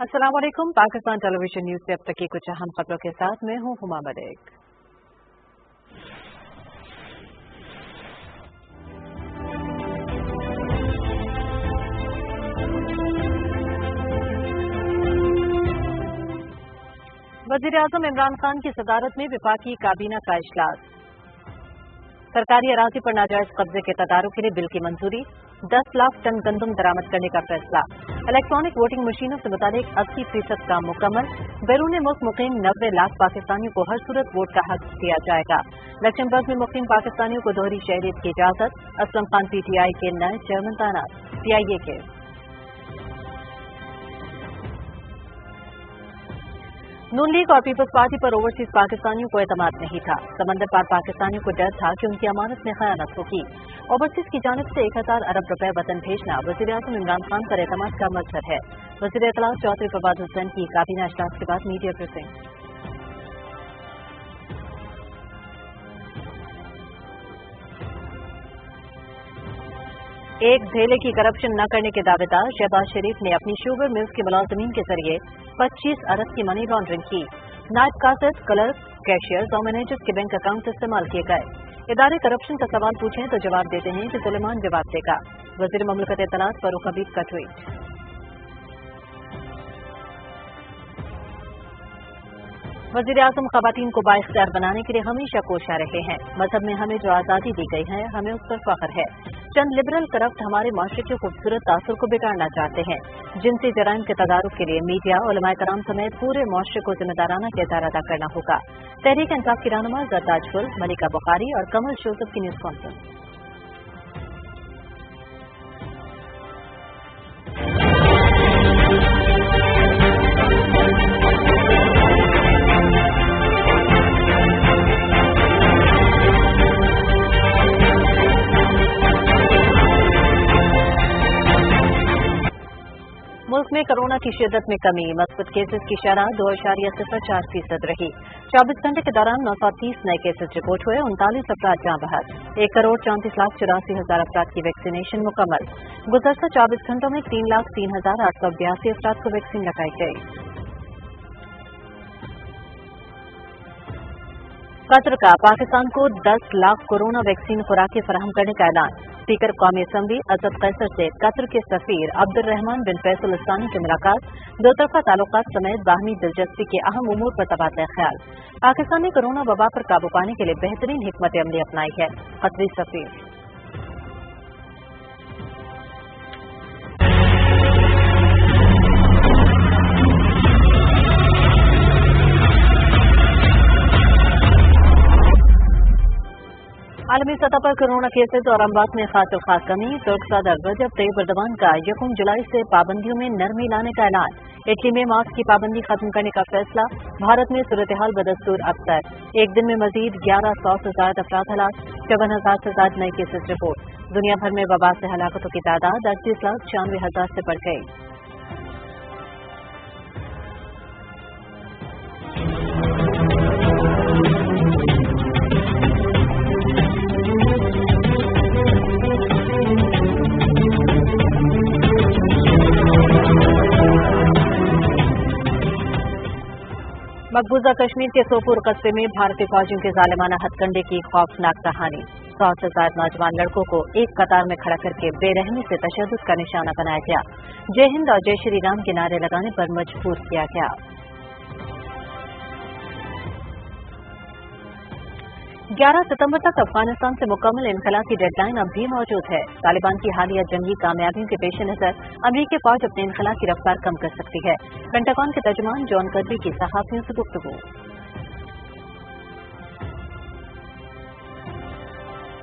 अस्सलाम वालेकुम। Pakistan television news से अब तक की कुछ अहम खबरों के साथ मैं हूं हुमा मलिक। वज़ीर-ए-आज़म इमरान खान की सदारत में वफाकी काबीना का इजलास। सरकारी अराजी पर नाजायज कब्जे के तदारुक के लिए बिल की मंजूरी। 10 लाख टन गंदम बरामद करने का फैसला। इलेक्ट्रॉनिक वोटिंग मशीनों से मुतालिक 80% काम मुकम्मल। बैरून मुल्क मुकीम 90 लाख पाकिस्तानियों को हर सूरत वोट का हक दिया जाएगा। लक्समबर्ग में मुकीम पाकिस्तानियों को दोहरी शहरियत की इजाजत। असलम खान PTI के नए चेयरमैन तैनात। PIA के नून लीग और पीपल्स पार्टी पर ओवरसीज पाकिस्तानियों को एतमाद नहीं था। समंदर पार पाकिस्तानियों को डर था कि उनकी अमानत में खयानत होगी। ओवरसीज की जानिब से 1000 अरब रुपए वतन भेजना वज़ीर-ए-आज़म इमरान खान पर एतमाद का मजहर है। वज़ीर इत्तलात चौधरी फवाद हुसैन की काबीना इजलास के बाद मीडिया ब्रीफिंग। एक धेले की करप्शन न करने के दावेदार शहबाज शरीफ ने अपनी शुगर मिल्स के मुलाजमीन के जरिए 25 अरब की मनी लॉन्ड्रिंग की। नायब कासिद, क्लर्क, कैशियर्स और मैनेजर्स के बैंक अकाउंट इस्तेमाल किए गए। इदारे करप्शन का सवाल पूछें तो जवाब देते हैं कि सुलेमान जवाब देगा। वज़ीर ममलकत इत्तलात फारूक हबीब का ट्वीट। वज़ीर-ए-आज़म ख़वातीन को बाइख्तियार बनाने के लिए हमेशा कोशिश रहे हैं। मजहब में हमें जो आज़ादी दी गई है हमें उस पर फख्र है। चंद लिबरल करप्ट हमारे माशरे के खूबसूरत तासुर को बिगाड़ना चाहते हैं। जिनसी जराइम के तदारुक के लिए मीडिया, उलमाए कराम समेत पूरे माशरे को जिम्मेदाराना किरदार अदा करना होगा। तहरीक इंसाफ की रहनुमा जरदाज गुल, मलिका बुखारी और कमल जोसेफ की न्यूज कॉन्फ्रेंस। मुल्क में कोरोना की शिद्दत में कमी। मस्बत केसेस की शरह 2.04% रही। 24 घंटे के दौरान 930 नए केसेस रिपोर्ट हुए। 39 अफराद जाँ बहक। 1,34,84,000 अफराद की वैक्सीनेशन मुकम्मल। गुज़श्ता 24 घंटों में 3,03,882 अफराद को वैक्सीन लगाई गई। कतर का पाकिस्तान को 10 लाख कोरोना वैक्सीन खुराकें फराहम करने का ऐलान। स्पीकर कौमी असम्बली असद कैसर से कतर के सफीर अब्दुर्रहमान बिन फैसल इस्तानी की मुलाकात। दो तरफा ताल्लुकात समेत बाहमी दिलचस्पी के अहम उमूर पर तबादला ख्याल। पाकिस्तान ने कोरोना वबा पर काबू पाने के लिए बेहतरीन हिकमत अमली अपनाई है। कतरी सफीर। आलमी सतह पर कोरोना केसेज और अमवात में खास कमी। तुर्क सदर रजब तैयब एर्दोगान का 1 जुलाई से पाबंदियों में नरमी लाने का ऐलान। इटली में मास्क की पाबंदी खत्म करने का फैसला। भारत में सूरत-ए-हाल बदस्तूर अबतर। एक दिन में मजीद 1100 से ज्यादा अफराद हलाक। 54,000 से ज्यादा नए केसेज रिपोर्ट। दुनिया भर में वबा से हलाकतों की तादाद 38,96,000 से बढ़ गई। मकबूजा कश्मीर के सोपुर कस्बे में भारतीय फौजियों के जालिमाना हथकंडे की खौफनाक कहानी। 100 से ज्यादा नौजवान लड़कों को एक कतार में खड़ा करके बेरहमी से तशद्दुद का निशाना बनाया गया। जय हिंद और जय श्री राम के नारे लगाने पर मजबूर किया गया। 11 सितंबर तक अफगानिस्तान से मुकम्मल इनखला की डेडलाइन अब भी मौजूद है। तालिबान की हालिया जंगी कामयाबियों के पेश नजर अमरीकी फौज अपने इनखला की रफ्तार कम कर सकती है। पेंटागन के तर्जुमान जॉन कर्बी की सहाफियों से गुफ्तगू।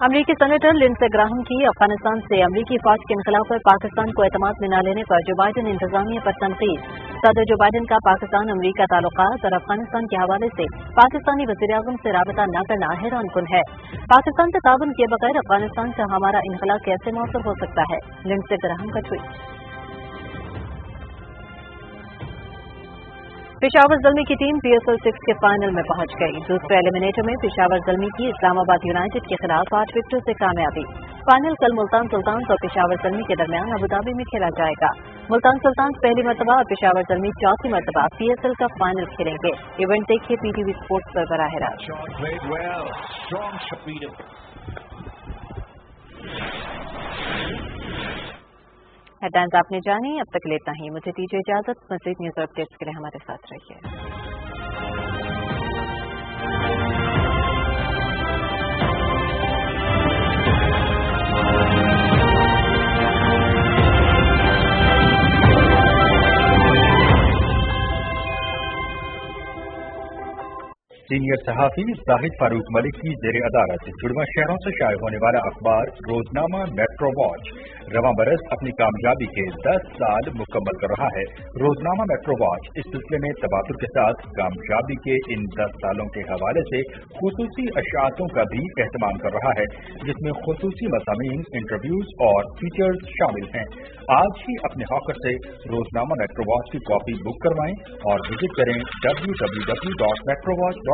अमरीकी सेनेटर लिंडसे ग्राहम की अफगानिस्तान से अमरीकी फौज के इनखला पर पाकिस्तान को एतमाद में न लेने पर जो बाइडेन इंतजामिया पर तनकीद। सदर जो बाइडेन का पाकिस्तान अमरीका ताल्लुकात और अफगानिस्तान के हवाले से पाकिस्तानी वज़ीर-ए-आज़म से राबता न करना हैरान कुन है। पाकिस्तान से ताउन किए बगैर अफगानिस्तान से हमारा इनखला कैसे मौसर हो सकता है। लिंडसे ग्राहम का ट्वीट। पेशावर ज़ल्मी की टीम PSL 6 के फाइनल में पहुंच गई। दूसरे एलिमिनेटर में पेशावर ज़ल्मी की इस्लामाबाद यूनाइटेड के खिलाफ 8 विकेटों से कामयाबी। फाइनल कल मुल्तान सुल्तान्स और पेशावर ज़ल्मी के दरमियान अबुधाबी में खेला जाएगा। मुल्तान सुल्तान्स पहली मरतबा और पेशावर ज़ल्मी चौथी मरतबा PSL का फाइनल खेलेंगे। इवेंट देखिए PTV स्पोर्ट्स पर बराह रास्त। हेडलाइंस आपने जानी, अब तक लेता ही। मुझे दीजिए इजाजत। मज़ीद न्यूज़ अपडेट्स के लिए हमारे साथ रहिए। सीनियर सहाफी जाहिद फारूक मलिक की जेर अदालत जुड़वा शहरों से शाये होने वाला अखबार रोजनामा मेट्रो वॉच रवां बरस अपनी कामयाबी के 10 साल मुकम्मल कर रहा है। रोजनामा मेट्रो वॉच इस सिलसिले में तबादुल के साथ कामयाबी के इन 10 सालों के हवाले से खुसूसी अशातों का भी एहतमाम कर रहा है, जिसमें खुसूसी मज़ामीन, इंटरव्यूज और फीचर्स शामिल हैं। आज ही अपने हॉकर से रोजनामा मेट्रो वॉच की कॉपी बुक करवाएं और विजिट करें www.metrovatch.com.pk।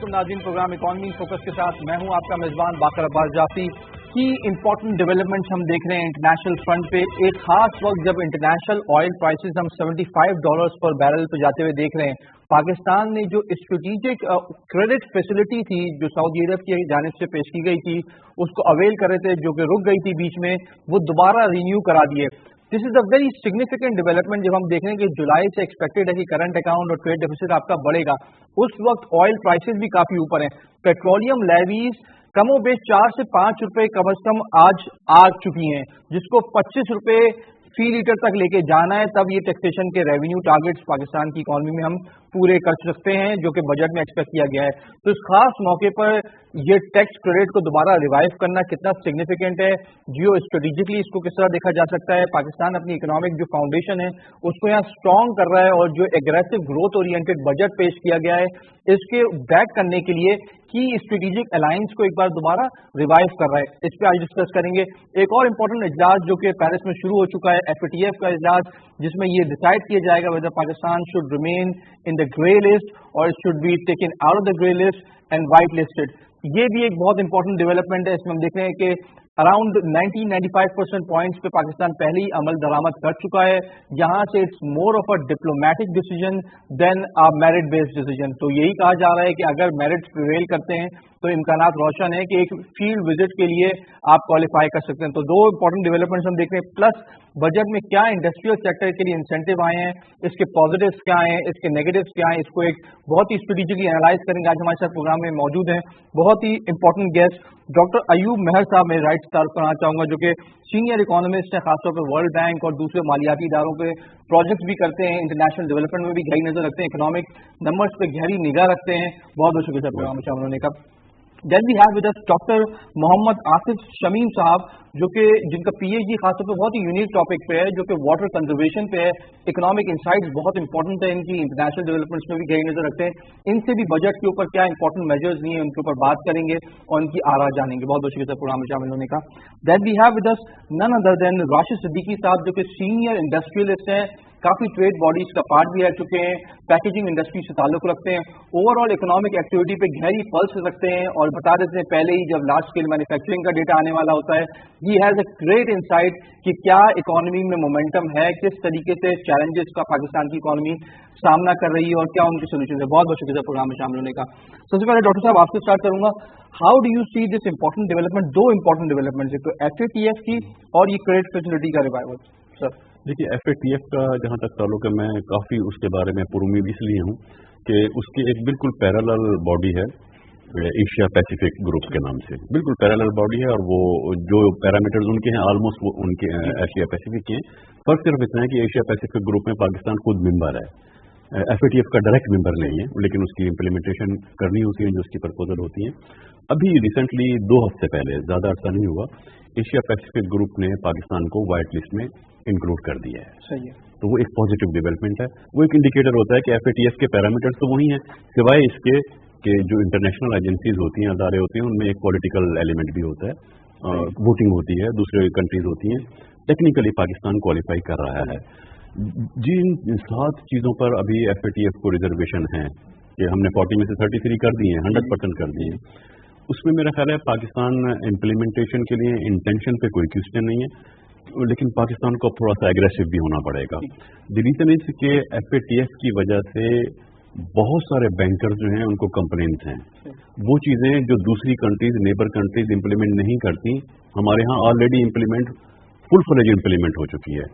नाज़रीन, प्रोग्राम इकॉनमी फोकस के साथ मैं हूं आपका मेजबान बाकर अब्बास जाफी। की इंपॉर्टेंट डेवलपमेंट्स हम देख रहे हैं इंटरनेशनल फ्रंट पे। एक खास वक्त जब इंटरनेशनल ऑयल प्राइसेस हम $75 पर बैरल पे जाते हुए देख रहे हैं, पाकिस्तान ने जो स्ट्रेटेजिक क्रेडिट फैसिलिटी थी जो सऊदी अरब की जानिब से पेश की गई थी उसको अवेल कर रहे थे, जो कि रुक गई थी बीच में, वो दोबारा रिन्यू करा दिए। This is a very significant development जब हम देख रहे हैं कि जुलाई से एक्सपेक्टेड है कि करंट अकाउंट और ट्रेड डेफिसिट आपका बढ़ेगा। उस वक्त ऑयल प्राइसेस भी काफी ऊपर हैं। पेट्रोलियम लेवीज कमो बेश 4 से 5 रुपए कम अज कम आज आ चुकी हैं, जिसको 25 रुपए फी लीटर तक लेके जाना है, तब ये टैक्सेशन के रेवेन्यू टारगेट्स पाकिस्तान की इकॉनमी में हम पूरे कर सकते हैं, जो कि बजट में एक्सपेक्ट किया गया है। तो इस खास मौके पर ये टैक्स क्रेडिट को दोबारा रिवाइव करना कितना सिग्निफिकेंट है, जियो स्ट्रेटेजिकली इसको किस तरह देखा जा सकता है। पाकिस्तान अपनी इकोनॉमिक जो फाउंडेशन है उसको यहाँ स्ट्रॉन्ग कर रहा है और जो एग्रेसिव ग्रोथ ओरिएंटेड बजट पेश किया गया है इसके बैक करने के लिए की स्ट्रेटेजिक अलायंस को एक बार दोबारा रिवाइव कर रहा है। इस पर आज डिस्कस करेंगे। एक और इम्पोर्टेंट इजलास जो कि पेरिस में शुरू हो चुका है, FATF का इजलास, जिसमें ये डिसाइड किया जाएगा whether Pakistan should remain in the grey list और it should be taken out of the grey list and white listed. ये भी एक बहुत इंपॉर्टेंट डेवलपमेंट है। इसमें हम देख रहे हैं कि अराउंड 90-95% पॉइंट्स पे पाकिस्तान पहले ही अमल दरामद कर चुका है। यहाँ से it's more of a diplomatic decision than a merit based decision. तो यही कहा जा रहा है कि अगर मेरिट प्रिवेल करते हैं तो इम्कानात रोशन है कि एक फील्ड विजिट के लिए आप क्वालिफाई कर सकते हैं। तो दो इंपॉर्टेंट डेवलपमेंट्स हम देख रहे हैं, प्लस बजट में क्या इंडस्ट्रियल सेक्टर के लिए इंसेंटिव आए हैं, इसके पॉजिटिव्स क्या हैं, इसके नेगेटिव्स क्या हैं, इसको एक बहुत ही स्ट्रेटेजिकली एनालाइज करेंगे। आज हमारे साथ प्रोग्राम में मौजूद हैं बहुत ही इंपॉर्टेंट गेस्ट डॉक्टर अयूब मेहर साहब। मैं राइट स्टार्ट करना चाहूंगा, जो कि सीनियर इकोनॉमिस्ट हैं, खासतौर पर वर्ल्ड बैंक और दूसरे मालियाती इदारों पे प्रोजेक्ट्स भी करते हैं, इंटरनेशनल डेवलपमेंट में भी गहरी नजर रखते हैं, इकोनॉमिक नंबर्स पे गहरी निगाह रखते हैं। बहुत बहुत शुक्रिया प्रोग्राम में शामिल होने का। Then we have with us doctor Mohammad Asif Shamim साहब, जो कि जिनका PhD खासतौर पर बहुत ही यूनिक टॉपिक पे है, जो कि वाटर कंजर्वेशन पे है। इकोनॉमिक इंसाइट्स बहुत इंपॉर्टेंट है इनकी, इंटरनेशनल डेवलपमेंट्स में भी गहरी नजर रखते हैं। इनसे भी बजट के ऊपर क्या इंपॉर्टेंट मेजर्स लिए हैं उनके ऊपर बात करेंगे और उनकी आरा जानेंगे। बहुत बहुत शुक्रिया प्रोग्राम में शामिल होने का। Then we have with us none other than Rashid Siddiqui साहब, जो कि सीनियर इंडस्ट्रियलिस्ट हैं, काफी ट्रेड बॉडीज का पार्ट भी रह चुके हैं, पैकेजिंग इंडस्ट्री से ताल्लुक रखते हैं, ओवरऑल इकोनॉमिक एक्टिविटी पे गहरी पल्स रखते हैं और बता देते हैं पहले ही जब लार्ज स्केल मैन्युफैक्चरिंग का डेटा आने वाला होता है। He has a great insight कि क्या इकोनॉमी में मोमेंटम है, किस तरीके से चैलेंजेस का पाकिस्तान की इकोनॉमी सामना कर रही है और क्या उनके सोल्यूशन है। बहुत बहुत शुक्रिया प्रोग्राम में शामिल होने का। सबसे पहले डॉक्टर साहब आपसे स्टार्ट करूंगा, how do you see this important development, दो इंपॉर्टेंट डेवलपमेंट, एक तो FATF की और ये क्रेडिट फैसिलिटी का रिवाइवल। सर देखिए FATF का जहाँ तक ताल्लुक है, मैं काफ़ी उसके बारे में पुरुमीद इसलिए हूँ कि उसकी एक बिल्कुल पैरेलल बॉडी है एशिया पैसिफिक ग्रुप के नाम से, बिल्कुल पैरेलल बॉडी है, और वो जो पैरामीटर्स उनके हैं ऑलमोस्ट वो उनके एशिया पैसिफिक के हैं। फर्क सिर्फ इतना है कि एशिया पैसिफिक ग्रुप में पाकिस्तान खुद मेंबर है, FATF का डायरेक्ट मेंबर नहीं है, लेकिन उसकी इम्प्लीमेंटेशन करनी होती है जो उसकी प्रपोजल होती है। अभी रिसेंटली 2 हफ्ते पहले, ज़्यादा अर्सा नहीं हुआ, एशिया पैसिफिक ग्रुप ने पाकिस्तान को वाइट लिस्ट में इंक्लूड कर दिया है। सही है। तो वो एक पॉजिटिव डेवलपमेंट है, वो एक इंडिकेटर होता है कि FATF के पैरामीटर्स तो वही हैं, सिवाय इसके कि जो इंटरनेशनल एजेंसीज होती हैं, अदारे होते हैं, उनमें एक पॉलिटिकल एलिमेंट भी होता है, वोटिंग होती है, दूसरे कंट्रीज होती हैं। टेक्निकली पाकिस्तान क्वालिफाई कर रहा है। जिन 7 चीज़ों पर अभी FATF को रिजर्वेशन है कि हमने 40 में से 33 कर दिए हैं, 100% कर दिए हैं, उसमें मेरा ख्याल है पाकिस्तान इम्प्लीमेंटेशन के लिए इंटेंशन पे कोई क्वेश्चन नहीं है, लेकिन पाकिस्तान को थोड़ा सा एग्रेसिव भी होना पड़ेगा। द रीजन इज कि FATF की वजह से बहुत सारे बैंकर्स जो हैं उनको कंप्लेंट्स हैं, वो चीज़ें जो दूसरी कंट्रीज, नेबर कंट्रीज इम्प्लीमेंट नहीं करती, हमारे यहाँ ऑलरेडी फुल फ्लेज इम्प्लीमेंट हो चुकी है।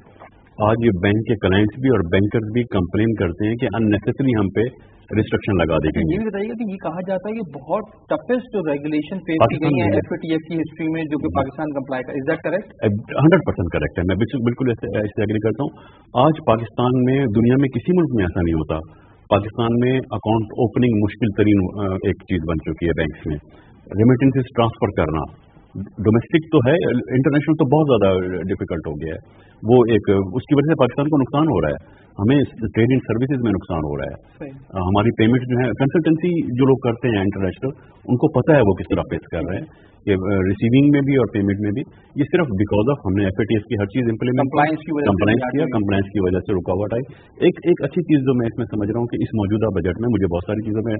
आज ये बैंक के क्लाइंट्स भी और बैंकर्स भी कंप्लेन करते हैं कि अननेसेसरी हम पे रिस्ट्रिक्शन लगा दी गई है। ये भी बताइएगा कि ये कहा जाता है कि बहुत टफेस्ट जो रेगुलेशन फेस की गई है FATF की हिस्ट्री में, जो कि पाकिस्तान कंप्लाई कर, इज दैट करेक्ट? 100% करेक्ट है, मैं बिल्कुल इससे एग्री करता हूँ। आज पाकिस्तान में, दुनिया में किसी मुल्क में ऐसा नहीं होता। पाकिस्तान में अकाउंट ओपनिंग मुश्किल तरीन एक चीज़ बन चुकी है बैंक्स में। रेमिटेंसेस ट्रांसफर करना, डोमेस्टिक तो है, इंटरनेशनल तो बहुत ज़्यादा डिफिकल्ट हो गया है। वो एक उसकी वजह से पाकिस्तान को नुकसान हो रहा है, हमें ट्रेड इन सर्विसेज में नुकसान हो रहा है। हमारी पेमेंट जो है, कंसल्टेंसी जो लोग करते हैं इंटरनेशनल, उनको पता है वो किस तरह फेस कर रहे हैं, कि रिसीविंग में भी और पेमेंट में भी। ये सिर्फ बिकॉज ऑफ हमने FATF की हर चीज़ इम्प्लीमेंट कंप्लाइंस की वजह से रुकावट आई। एक अच्छी चीज़ जो मैं इसमें समझ रहा हूँ कि इस मौजूदा बजट में, मुझे बहुत सारी चीज़ों में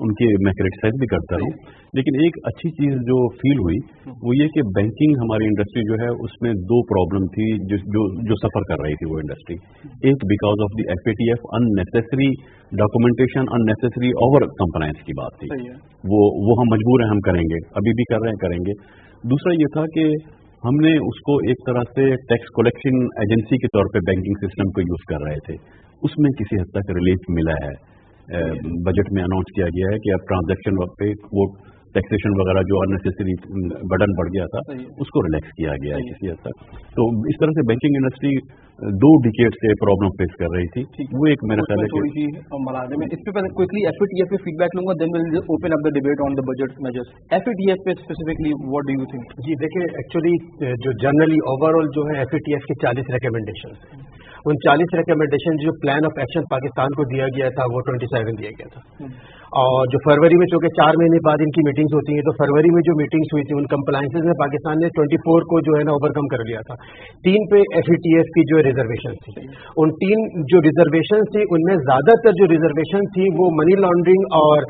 उनके मैं क्रिटिसाइज भी करता हूँ, लेकिन एक अच्छी चीज़ जो फील हुई वो ये कि बैंकिंग हमारी इंडस्ट्री जो है उसमें 2 प्रॉब्लम थी जो सफ़र कर रही थी वो इंडस्ट्री। एक because of the FATF unnecessary documentation, unnecessary over compliance की बात थी, वो हम मजबूर हैं, हम करेंगे, अभी भी कर रहे हैं, करेंगे। दूसरा ये था कि हमने उसको एक तरह से टैक्स कलेक्शन एजेंसी के तौर पे बैंकिंग सिस्टम को यूज़ कर रहे थे, उसमें किसी हद तक रिलीफ मिला है। बजट में अनाउंस किया गया है कि अब ट्रांजैक्शन पे वो टैक्सेशन वगैरह जो अननेसेसरी बर्डन बढ़ गया था उसको रिलैक्स किया गया है किसी हद तक। तो इस तरह से बैंकिंग इंडस्ट्री 2 डिकेड से प्रॉब्लम फेस कर रही थी, वो एक मेरा ख्याल है थोड़ी सी मलाजे में। इस पे पहले क्विकली FATF पे फीडबैक लूंगा, then will open up the debate on the budget measures. FATF पे specifically what do you think? जी देखिए, एक्चुअली जो जनरली ओवरऑल जो है FATF के 40 रिकमेंडेशन, उन 40 रिकमेंडेशन जो प्लान ऑफ एक्शन पाकिस्तान को दिया गया था वो 27 दिया गया था। और जो फरवरी में, चूंकि 4 महीने बाद इनकी मीटिंग्स होती हैं, तो फरवरी में जो मीटिंग्स हुई थी उन कंप्लायंसेस में पाकिस्तान ने 24 को जो है ना ओवरकम कर लिया था। 3 पे FATF की जो रिजर्वेशन थी, उन 3 जो रिजर्वेशन थी उनमें ज्यादातर जो रिजर्वेशन थी वो मनी लॉन्ड्रिंग और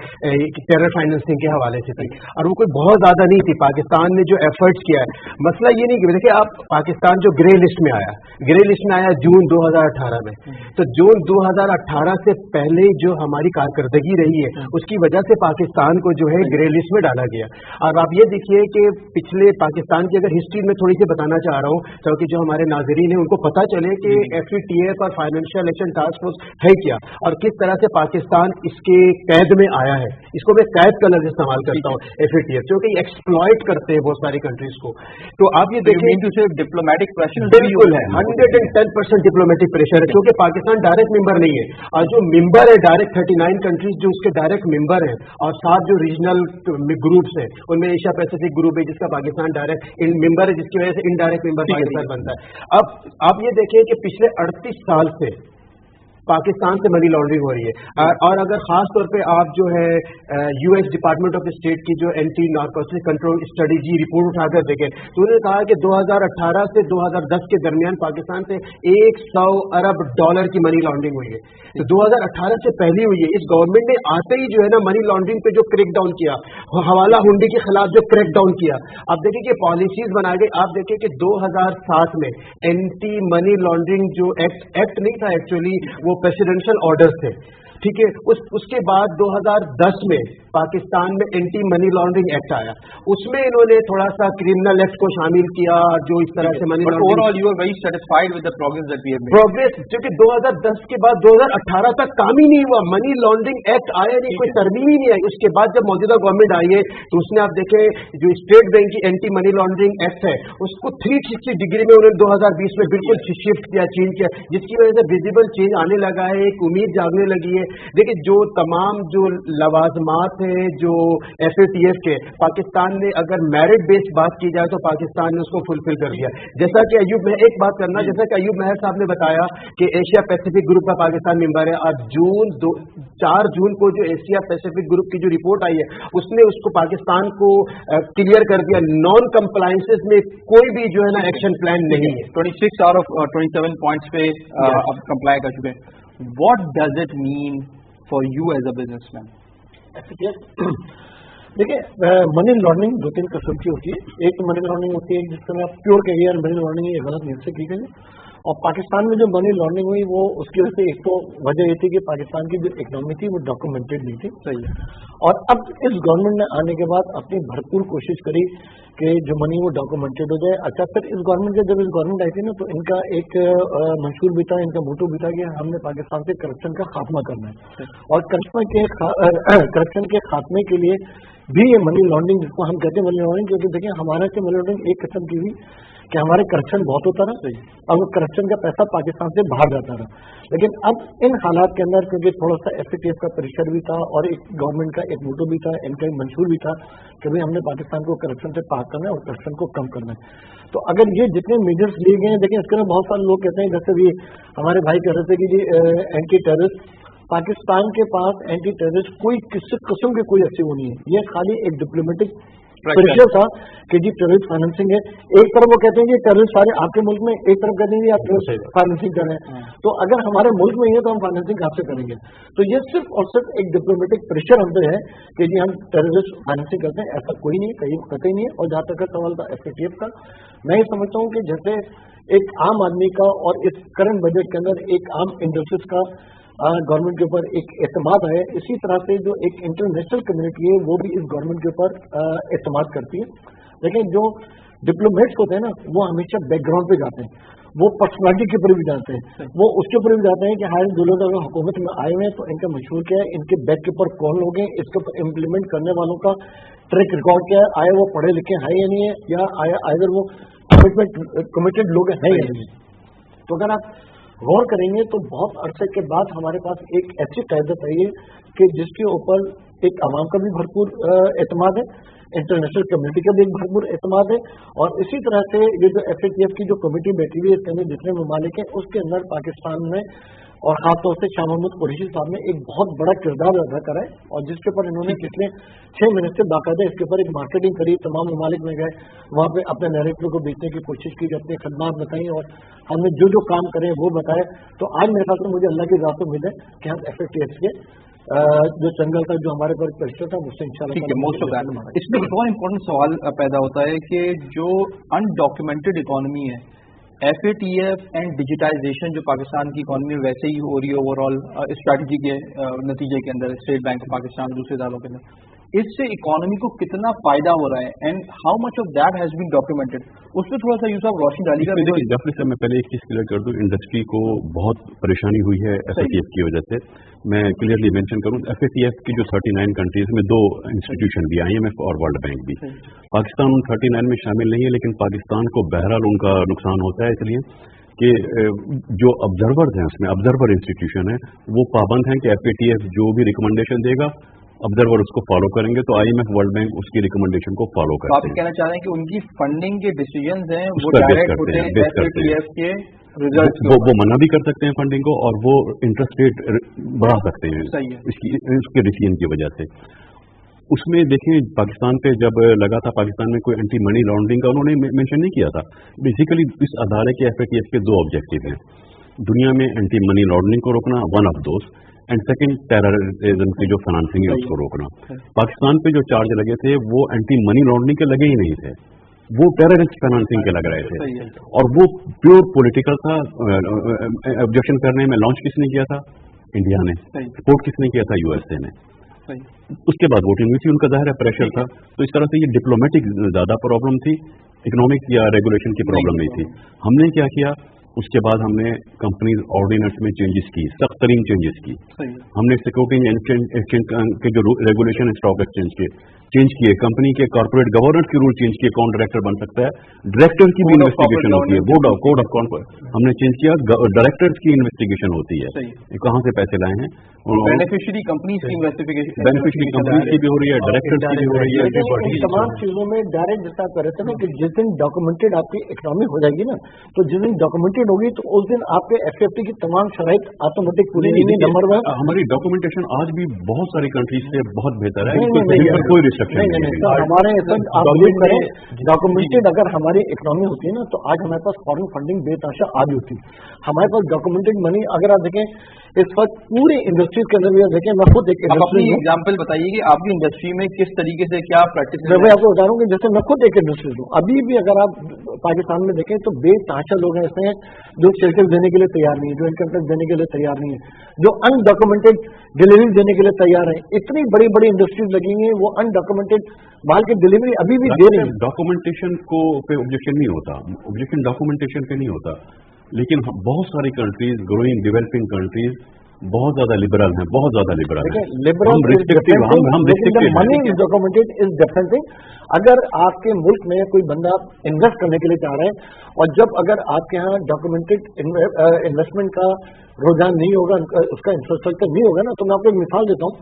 टेरर फाइनेंसिंग के हवाले से थी, और वो कोई बहुत ज्यादा नहीं थी। पाकिस्तान ने जो एफर्ट्स किया है, मसला ये नहीं कि देखिए आप, पाकिस्तान जो ग्रे लिस्ट में आया जून 2018 में, तो जून 2018 से पहले जो हमारी कारकर्दगी रही है उसकी वजह से पाकिस्तान को जो है ग्रे लिस्ट में डाला गया। और आप ये देखिए कि पिछले पाकिस्तान की अगर हिस्ट्री में थोड़ी सी बताना चाह रहा हूँ, ताकि जो हमारे नाजरीन हैं उनको पता चले कि FATF और फाइनेंशियल एक्शन टास्क फोर्स है क्या और किस तरह से पाकिस्तान इसके कैद में आया है। इसको मैं कैद का लफ्ज़ इस्तेमाल करता हूँ FATF, क्योंकि एक्सप्लॉइट करते हैं बहुत सारी कंट्रीज को। तो आप ये देखिए डिप्लोमेटिक प्रेशर बिल्कुल है, 110% डिप्लोमेटिक प्रेशर है, क्योंकि पाकिस्तान डायरेक्ट मेंबर नहीं है, और जो मेंबर है डायरेक्ट 39 कंट्रीज जो उसके डायरेक्ट मेंबर हैं, और 7 जो रीजनल ग्रुप्स हैं उनमें एशिया पैसिफिक ग्रुप है जिसका पाकिस्तान डायरेक्ट मेंबर है, जिसकी वजह से इनडायरेक्ट मेंबर पाकिस्तान बनता है। अब आप ये देखिए कि पिछले 38 साल से पाकिस्तान से मनी लॉन्ड्रिंग हो रही है। और अगर खास तौर पे आप जो है US डिपार्टमेंट ऑफ स्टेट की जो anti narcotics control strategy report उठाकर देखें, तो उन्होंने कहा कि 2018 से 2010 के दरमियान पाकिस्तान से $100 अरब की मनी लॉन्ड्रिंग हुई है। तो 2018 से पहले हुई है। इस गवर्नमेंट ने आते ही जो है ना मनी लॉन्ड्रिंग पे जो क्रैक डाउन किया, हवाला हुंडी के खिलाफ जो क्रैक डाउन किया, आप देखिए कि पॉलिसीज बना गई। आप देखिए कि 2007 में एंटी मनी लॉन्ड्रिंग जो एक्ट नहीं था, एक्चुअली वो प्रेसिडेंशियल ऑर्डर्स थे, ठीक है। उसके बाद 2010 में पाकिस्तान में एंटी मनी लॉन्ड्रिंग एक्ट आया, उसमें इन्होंने थोड़ा सा क्रिमिनल एक्ट को शामिल किया, जो इस तरह से money laundering. Overall you are very satisfied with the progress that we have made? Progress क्योंकि 2010 के बाद 2018 तक काम ही नहीं हुआ, मनी लॉन्ड्रिंग एक्ट आया नहीं, कोई तरमीम ही नहीं आई। उसके बाद जब मौजूदा गवर्नमेंट आई है तो उसने आप देखें जो स्टेट बैंक की एंटी मनी लॉन्ड्रिंग एक्ट है उसको 360 डिग्री में उन्होंने 2020 में बिल्कुल शिफ्ट किया, चेंज किया, जिसकी वजह से विजिबल चेंज आने लगा है, एक उम्मीद जागने लगी है। देखिए जो तमाम जो लवाजमात हैं जो FATF के, पाकिस्तान ने अगर मेरिट बेस्ड बात की जाए तो पाकिस्तान ने उसको फुलफिल कर दिया। जैसा कि अयूब, मैं एक बात करना, जैसा कि अयूब मेहर साहब ने बताया कि एशिया पैसिफिक ग्रुप का पाकिस्तान मेंबर है। आज 4 जून को जो एशिया पैसिफिक ग्रुप की जो रिपोर्ट आई है उसने उसको पाकिस्तान को क्लियर कर दिया, नॉन कंप्लायंसेस में कोई भी जो है ना एक्शन प्लान नहीं है। 26 आउट ऑफ 27 पॉइंट्स पे अब कंप्लाई कर चुके हैं। What does it mean for you as a businessman? देखिए मनी लॉन्ड्रिंग 2-3 किस्म की होती है। एक तो मनी लॉन्ड्रिंग होती है जिसमें आप प्योर कहिए मनी लॉन्ड्रिंग ये गलत नीयत से की गई है, और पाकिस्तान में जो मनी लॉन्ड्रिंग हुई वो उसकी वजह से एक तो वजह ये थी कि पाकिस्तान की जो इकोनॉमी थी वो डॉक्यूमेंटेड नहीं थी। सही है। और अब इस गवर्नमेंट ने आने के बाद अपनी भरपूर कोशिश करी कि जो मनी वो डॉक्यूमेंटेड हो जाए। अच्छा, फिर इस गवर्नमेंट के जब इस गवर्नमेंट आई थी ना तो इनका एक मंशूर भी था, इनका मोटो भी था कि हमने पाकिस्तान से करप्शन का खात्मा करना है, और करप्शन के खात्मे के लिए भी ये मनी लॉन्ड्रिंग जिसको हम कहते हैं मनी लॉन्ड्रिंग, क्योंकि देखिए हमारे से मनी लॉन्ड्रिंग एक किस्म की हुई कि हमारे करप्शन बहुत होता रहा और वो करप्शन का पैसा पाकिस्तान से बाहर जाता रहा। लेकिन अब इन हालात के अंदर क्योंकि थोड़ा सा FATF का प्रेशर भी था और एक गवर्नमेंट का एक मोटो भी था, इनका एक मंशूर भी था कि भाई हमने पाकिस्तान को करप्शन से पाक करना है और करप्शन को कम करना है। तो अगर ये जितने मेजर्स लिए गए हैं, देखिए इसके अंदर बहुत सारे लोग कहते हैं, जैसे भी हमारे भाई कह रहे थे कि जी एंटी टेररिस्ट, पाकिस्तान के पास एंटी टेररिस्ट कोई किसी किस्म की कोई ऐसी वो नहीं है, ये खाली एक डिप्लोमेटिक प्रेशर था कि जी टेररिस्ट फाइनेंसिंग है। एक तरफ वो कहते हैं कि टेररिस्ट सारे आपके मुल्क में, एक तरफ कहते हैं कि आप टेररिस्ट फाइनेंसिंग कर रहे हैं। तो अगर हमारे मुल्क में ही है तो हम फाइनेंसिंग आपसे करेंगे। तो ये सिर्फ और सिर्फ एक डिप्लोमेटिक प्रेशर हम पे है कि जी हम टेररिस्ट फाइनेंसिंग करते हैं, ऐसा कोई नहीं, कहीं कतई नहीं है। और जहाँ तक सवाल था FATF का, मैं ये समझता हूँ कि जैसे एक आम आदमी का और इस करंट बजट के अंदर एक आम इंडस्ट्रीज का गवर्नमेंट के ऊपर एक एतमाद है, इसी तरह से जो एक इंटरनेशनल कम्युनिटी है वो भी इस गवर्नमेंट के ऊपर एतमाद करती है। लेकिन जो डिप्लोमेट्स होते हैं ना वो हमेशा बैकग्राउंड पे जाते हैं, वो पर्सनालिटी के ऊपर भी जाते हैं, वो उसके ऊपर भी जाते हैं कि हाल दो लोग अगर हुकूमत में आए हुए हैं तो इनका मशहूर क्या है, इनके बैक के ऊपर कौन लोग हैं, इसके ऊपर इम्प्लीमेंट करने वालों का ट्रैक रिकॉर्ड क्या है, आए वो पढ़े लिखे हैं या नहीं है, या आया अगर वो कमिटेड लोग हैं या नहीं। तो अगर आप गौर करेंगे तो बहुत अरसे के बाद हमारे पास एक ऐसी क़यादत आई है कि जिसके ऊपर एक आवाम का भी भरपूर एतमाद है, इंटरनेशनल कम्युनिटी का भी एक भरपूर एतमाद है। और इसी तरह से ये जो FATF की जो कमेटी बैठी हुई है इसके अंदर जितने ममालिक हैं उसके अंदर पाकिस्तान में और खासतौर से शाह महमूद कुरैशी साहब ने एक बहुत बड़ा किरदार अदा करा है, और जिसके ऊपर इन्होंने पिछले 6 महीने से बाकायदा इसके ऊपर एक मार्केटिंग करी, तमाम ममालिक में गए, वहाँ पे अपने नैरेटिव को बेचने की कोशिश की, अपनी खदमात बताई और हमने जो जो काम करे वो बताए। तो आज मेरे ख्याल से मुझे अल्लाह की राह उम्मीद है कि हम FATF के जो जंगल का जो हमारे पर प्रेशर था उससे इंशाल्लाह मोस्ट ऑफ दैट। इसमें एक और इम्पोर्टेंट सवाल पैदा होता है कि जो अनडॉक्यूमेंटेड इकोनॉमी है, FATF एंड डिजिटाइजेशन जो पाकिस्तान की इकोनॉमी में वैसे ही हो रही है ओवरऑल स्ट्रैटेजी के नतीजे के अंदर, स्टेट बैंक ऑफ पाकिस्तान दूसरे इदारों के अंदर, इससे इकोनॉमी को कितना फायदा हो रहा है and how much of that has been documented, उस पर थोड़ा सा यूसुफ रोशनी डालिएगा। जफरी साहब, मैं पहले एक चीज क्लियर कर दूं, इंडस्ट्री को बहुत परेशानी हुई है FATF की वजह से। मैं क्लियरली मेंशन करूं, FATF की जो 39 कंट्रीज में 2 इंस्टीट्यूशन भी, IMF और वर्ल्ड बैंक भी, पाकिस्तान उन 39 में शामिल नहीं है, लेकिन पाकिस्तान को बहरहाल उनका नुकसान होता है इसलिए कि जो ऑब्जर्वर्स हैं उसमें, ऑब्जर्वर इंस्टीट्यूशन है, वो पाबंद हैं कि FATF जो भी रिकमेंडेशन देगा ऑब्जर्वर उसको फॉलो करेंगे, तो IMF वर्ल्ड बैंक उसकी रिकमेंडेशन को फॉलो करते हैं। आप कहना चाह रहे हैं कि उनकी फंडिंग के डिसीजंस हैं वो डायरेक्ट होते हैं FATF के रिजल्ट, वो मना भी कर सकते हैं फंडिंग को और वो इंटरेस्ट रेट बढ़ा सकते हैं इसके डिसीजन की वजह से। उसमें देखें, पाकिस्तान पे जब लगा था, पाकिस्तान में कोई एंटी मनी लॉन्ड्रिंग का उन्होंने मेंशन नहीं किया था। बेसिकली इस अदारे के FATF के 2 ऑब्जेक्टिव हैं, दुनिया में एंटी मनी लॉन्ड्रिंग को रोकना, one of those, and second terrorism की जो फाइनेंसिंग है उसको रोकना। पाकिस्तान पे जो चार्ज लगे थे वो एंटी मनी लॉन्ड्रिंग के लगे ही नहीं थे, वो टेररिस्ट फाइनेंसिंग के लग रहे थे, और वो प्योर पॉलिटिकल था। ऑब्जेक्शन करने में लॉन्च किसने किया था? इंडिया ने। सपोर्ट किसने किया था? USA ने। उसके बाद वोटिंग हुई थी, उनका ज़ाहिर है प्रेशर था, तो इस तरह से ये डिप्लोमेटिक ज़्यादा प्रॉब्लम थी, इकोनॉमिक या रेगुलेशन की प्रॉब्लम नहीं थी। हमने क्या किया, उसके बाद हमने कंपनीज ऑर्डिनेंस में चेंजेस की, सख्त तरीन चेंजेस की। हमने सिक्योरिटी एक्सचेंज के जो रेगुलेशन स्टॉक एक्सचेंज के चेंज किए, कंपनी के कॉर्पोरेट गवर्नेंस के रूल चेंज किए, कौन डायरेक्टर बन सकता है, डायरेक्टर की भी इन्वेस्टिगेशन होती है, कोड ऑफ कॉन्डक्ट हमने चेंज किया, डायरेक्टर्स की इन्वेस्टिगेशन होती है, कहाँ से पैसे लाए हैं, बेनिफिशियरी कंपनीज की इन्वेस्टिगेशन, बेनिफिशियरी कंपनीज की भी हो रही है, डायरेक्टर्स की भी हो रही है। इन तमाम चीजों में डायरेक्ट जैसा कर रहे थे ना कि जिस दिन डॉक्यूमेंटेड आपकी इकोनॉमी हो जाएगी ना, तो जिस दिन डॉक्यूमेंटेड होगी तो उस दिन आपके एफएफटी की तमाम शराइत ऑटोमेटिक पूरी नहीं। नंबर वन, हमारी डॉक्यूमेंटेशन आज भी बहुत सारी कंट्रीज से बहुत बेहतर है, कोई रिस्ट्रिक्शन नहीं है। हमारे आप बिलीव करें, डॉक्यूमेंटेड अगर हमारी इकोनॉमी होती है ना तो आज हमारे पास फॉरेन फंडिंग बेतहाशा आ भी होती है। हमारे पास डॉक्यूमेंटेड मनी, अगर आप देखें इस वक्त पूरी इंडस्ट्रीज के अंदर भी देखें, मैं खुद एक अपनी एग्जाम्पल बताइए कि आपकी इंडस्ट्री में किस तरीके से क्या प्रैक्टिस है। मैं आपको बता रहा हूँ कि जैसे मैं खुद एक इंडस्ट्रीज हूँ, अभी भी अगर आप पाकिस्तान में देखें तो बेतहाशा लोग ऐसे हैं जो सेल्स देने के लिए तैयार नहीं है, जो इनकम टैक्स देने के लिए तैयार नहीं है, जो अनडॉक्यूमेंटेड डिलीवरी देने के लिए तैयार है। इतनी बड़ी बड़ी इंडस्ट्रीज लगी हैं, वो अनडॉक्यूमेंटेड माल की डिलीवरी अभी भी दे रही है। डॉक्यूमेंटेशन को पे ऑब्जेक्शन नहीं होता, ऑब्जेक्शन डॉक्यूमेंटेशन पे नहीं होता, लेकिन बहुत सारी कंट्रीज, ग्रोइंग डेवलपिंग कंट्रीज बहुत ज्यादा लिबरल हैं, बहुत ज्यादा लिबरल हैं। Liberal money is documented is different thing. अगर आपके मुल्क में कोई बंदा इन्वेस्ट करने के लिए चाह रहा है और जब अगर आपके यहाँ डॉक्यूमेंटेड इन्वेस्टमेंट का रुझान नहीं होगा, उसका इंफ्रास्ट्रक्चर नहीं होगा ना, तो मैं आपको एक मिसाल देता हूँ।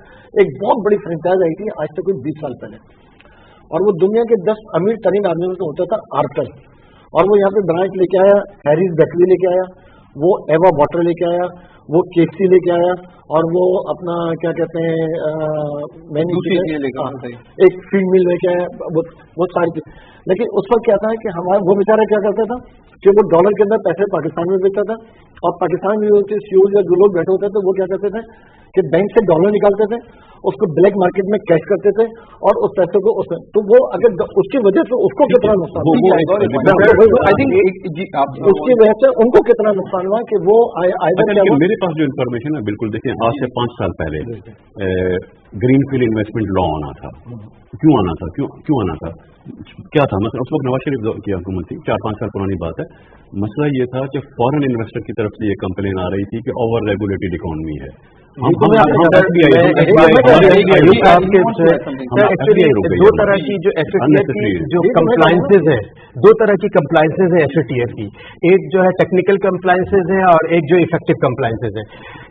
एक बहुत बड़ी फ्रेंचाइज आई थी आज से कोई 20 साल पहले, और वो दुनिया के 10 अमीर तरीन आदमियों में से होता था आर्थर, और वो यहाँ पे ब्रांच लेके आया, हैरिस बेकरी लेके आया, वो एवा वाटर लेके आया, वो केक्सी लेके आया, और वो अपना क्या कहते हैं एक फील्ड मिल लेके आया, वो सारी चीज। लेकिन उस वक्त क्या था कि हमारा वो बेचारा क्या करता था कि वो डॉलर के अंदर पैसे पाकिस्तान में बेचता था, और पाकिस्तान में सीओ या जो लोग बैठे होते थे वो क्या करते थे कि बैंक से डॉलर निकालते थे, उसको ब्लैक मार्केट में कैश करते थे, और उस पैसे को उसमें, तो वो अगर उसकी वजह से उसको कितना नुकसान, उसकी वजह से उनको कितना नुकसान हुआ कि वो मेरे पास जो इन्फॉर्मेशन है, बिल्कुल देखिए, आज से 5 साल पहले ग्रीनफील्ड इन्वेस्टमेंट लॉ आना था। क्यों आना था, क्यों आना था, क्या था मतलब? उस वक्त नवाज शरीफ की हुकूमत थी, 4-5 साल पुरानी बात है। मसला ये था कि फॉरेन इन्वेस्टर की तरफ से ये कंप्लेन आ रही थी कि ओवर रेगुलेटेड इकोनॉमी है। दो तरह की जो एफएटीएफ की जो कंप्लायंसेज है, 2 तरह की कंप्लायंसेज है एफएटीएफ की, एक जो है टेक्निकल कंप्लायंसेज है और एक जो इफेक्टिव कंप्लायंसेज है।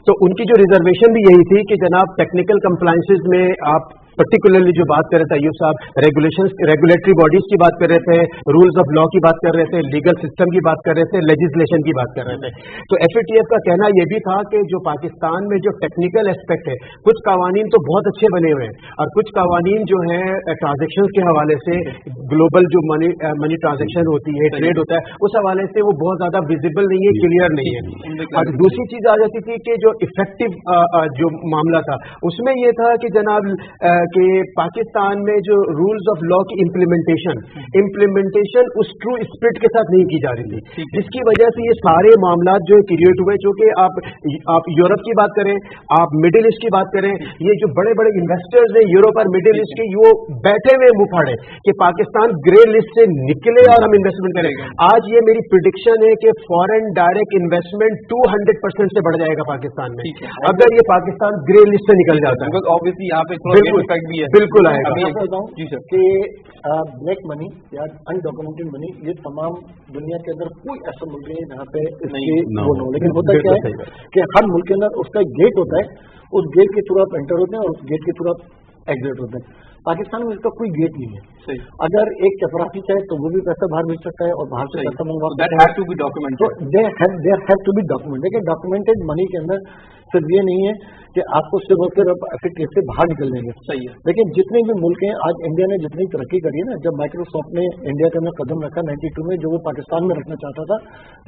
तो उनकी जो रिजर्वेशन भी यही थी कि जनाब टेक्निकल कंप्लायंसेज में आप पर्टिकुलरली जो बात कर रहे थे अयूब साहब, रेगुलेटरी बॉडीज की बात कर रहे थे, रूल्स ऑफ लॉ की बात कर रहे थे, लीगल सिस्टम की बात कर रहे थे, लेजिस्लेशन की बात कर रहे थे। तो एफएटीएफ का कहना यह भी था कि जो पाकिस्तान में जो टेक्निकल एस्पेक्ट है, कुछ कवानीन तो बहुत अच्छे बने हुए हैं, और कुछ कवानीन जो है ट्रांजेक्शन के हवाले से, ग्लोबल जो मनी ट्रांजेक्शन होती है, ट्रेड होता है, उस हवाले से वो बहुत ज्यादा विजिबल नहीं है, क्लियर नहीं है। और दूसरी चीज आ जाती थी कि जो इफेक्टिव जो मामला था उसमें यह था कि जनाब कि पाकिस्तान में जो रूल्स ऑफ लॉ की इम्प्लीमेंटेशन उस ट्रू स्पिरिट के साथ नहीं की जा रही थी, जिसकी वजह से ये सारे मामला जो क्रिएट हुए। चूंकि आप यूरोप की बात करें, आप मिडिल ईस्ट की बात करें, ये जो बड़े बड़े इन्वेस्टर्स हैं यूरोप और मिडिल ईस्ट के, वो बैठे हुए मुंह फाड़े कि पाकिस्तान ग्रे लिस्ट से निकले और हम इन्वेस्टमेंट करें। आज ये मेरी प्रिडिक्शन है कि फॉरेन डायरेक्ट इन्वेस्टमेंट 200% से बढ़ जाएगा पाकिस्तान में, अगर ये पाकिस्तान ग्रे लिस्ट से निकल जाता है। ऑब्वियसली यहाँ पे बिल्कुल आएगा। जी सर, कि ब्लैक मनी या अनडॉक्यूमेंटेड मनी, ये तमाम दुनिया के अंदर कोई ऐसा मुल्क नहीं है जहाँ पे इसकी वो न हो। लेकिन होता क्या है कि हर मुल्क के अंदर उसका एक गेट होता है, उस गेट के थ्रू आप एंटर होते हैं और उस गेट के थ्रू आप एग्जिट होते हैं। पाकिस्तान में इसका कोई गेट नहीं है। अगर एक चपरासी चाहे तो वो भी पैसा बाहर भेज सकता है और बाहर से पैसा मंगवा सकता है। To be documented, there have to be documented. लेकिन डॉक्यूमेंटेड मनी के अंदर सिर्फ ये नहीं है कि आपको सिर्फ और सिर्फ एफएटीएफ से बाहर निकल जाएंगे। सही है। लेकिन जितने भी मुल्क हैं, आज इंडिया ने जितनी तरक्की करी है ना, जब माइक्रोसॉफ्ट ने इंडिया के अंदर कदम रखा 92 में, जो वो पाकिस्तान में रखना चाहता था,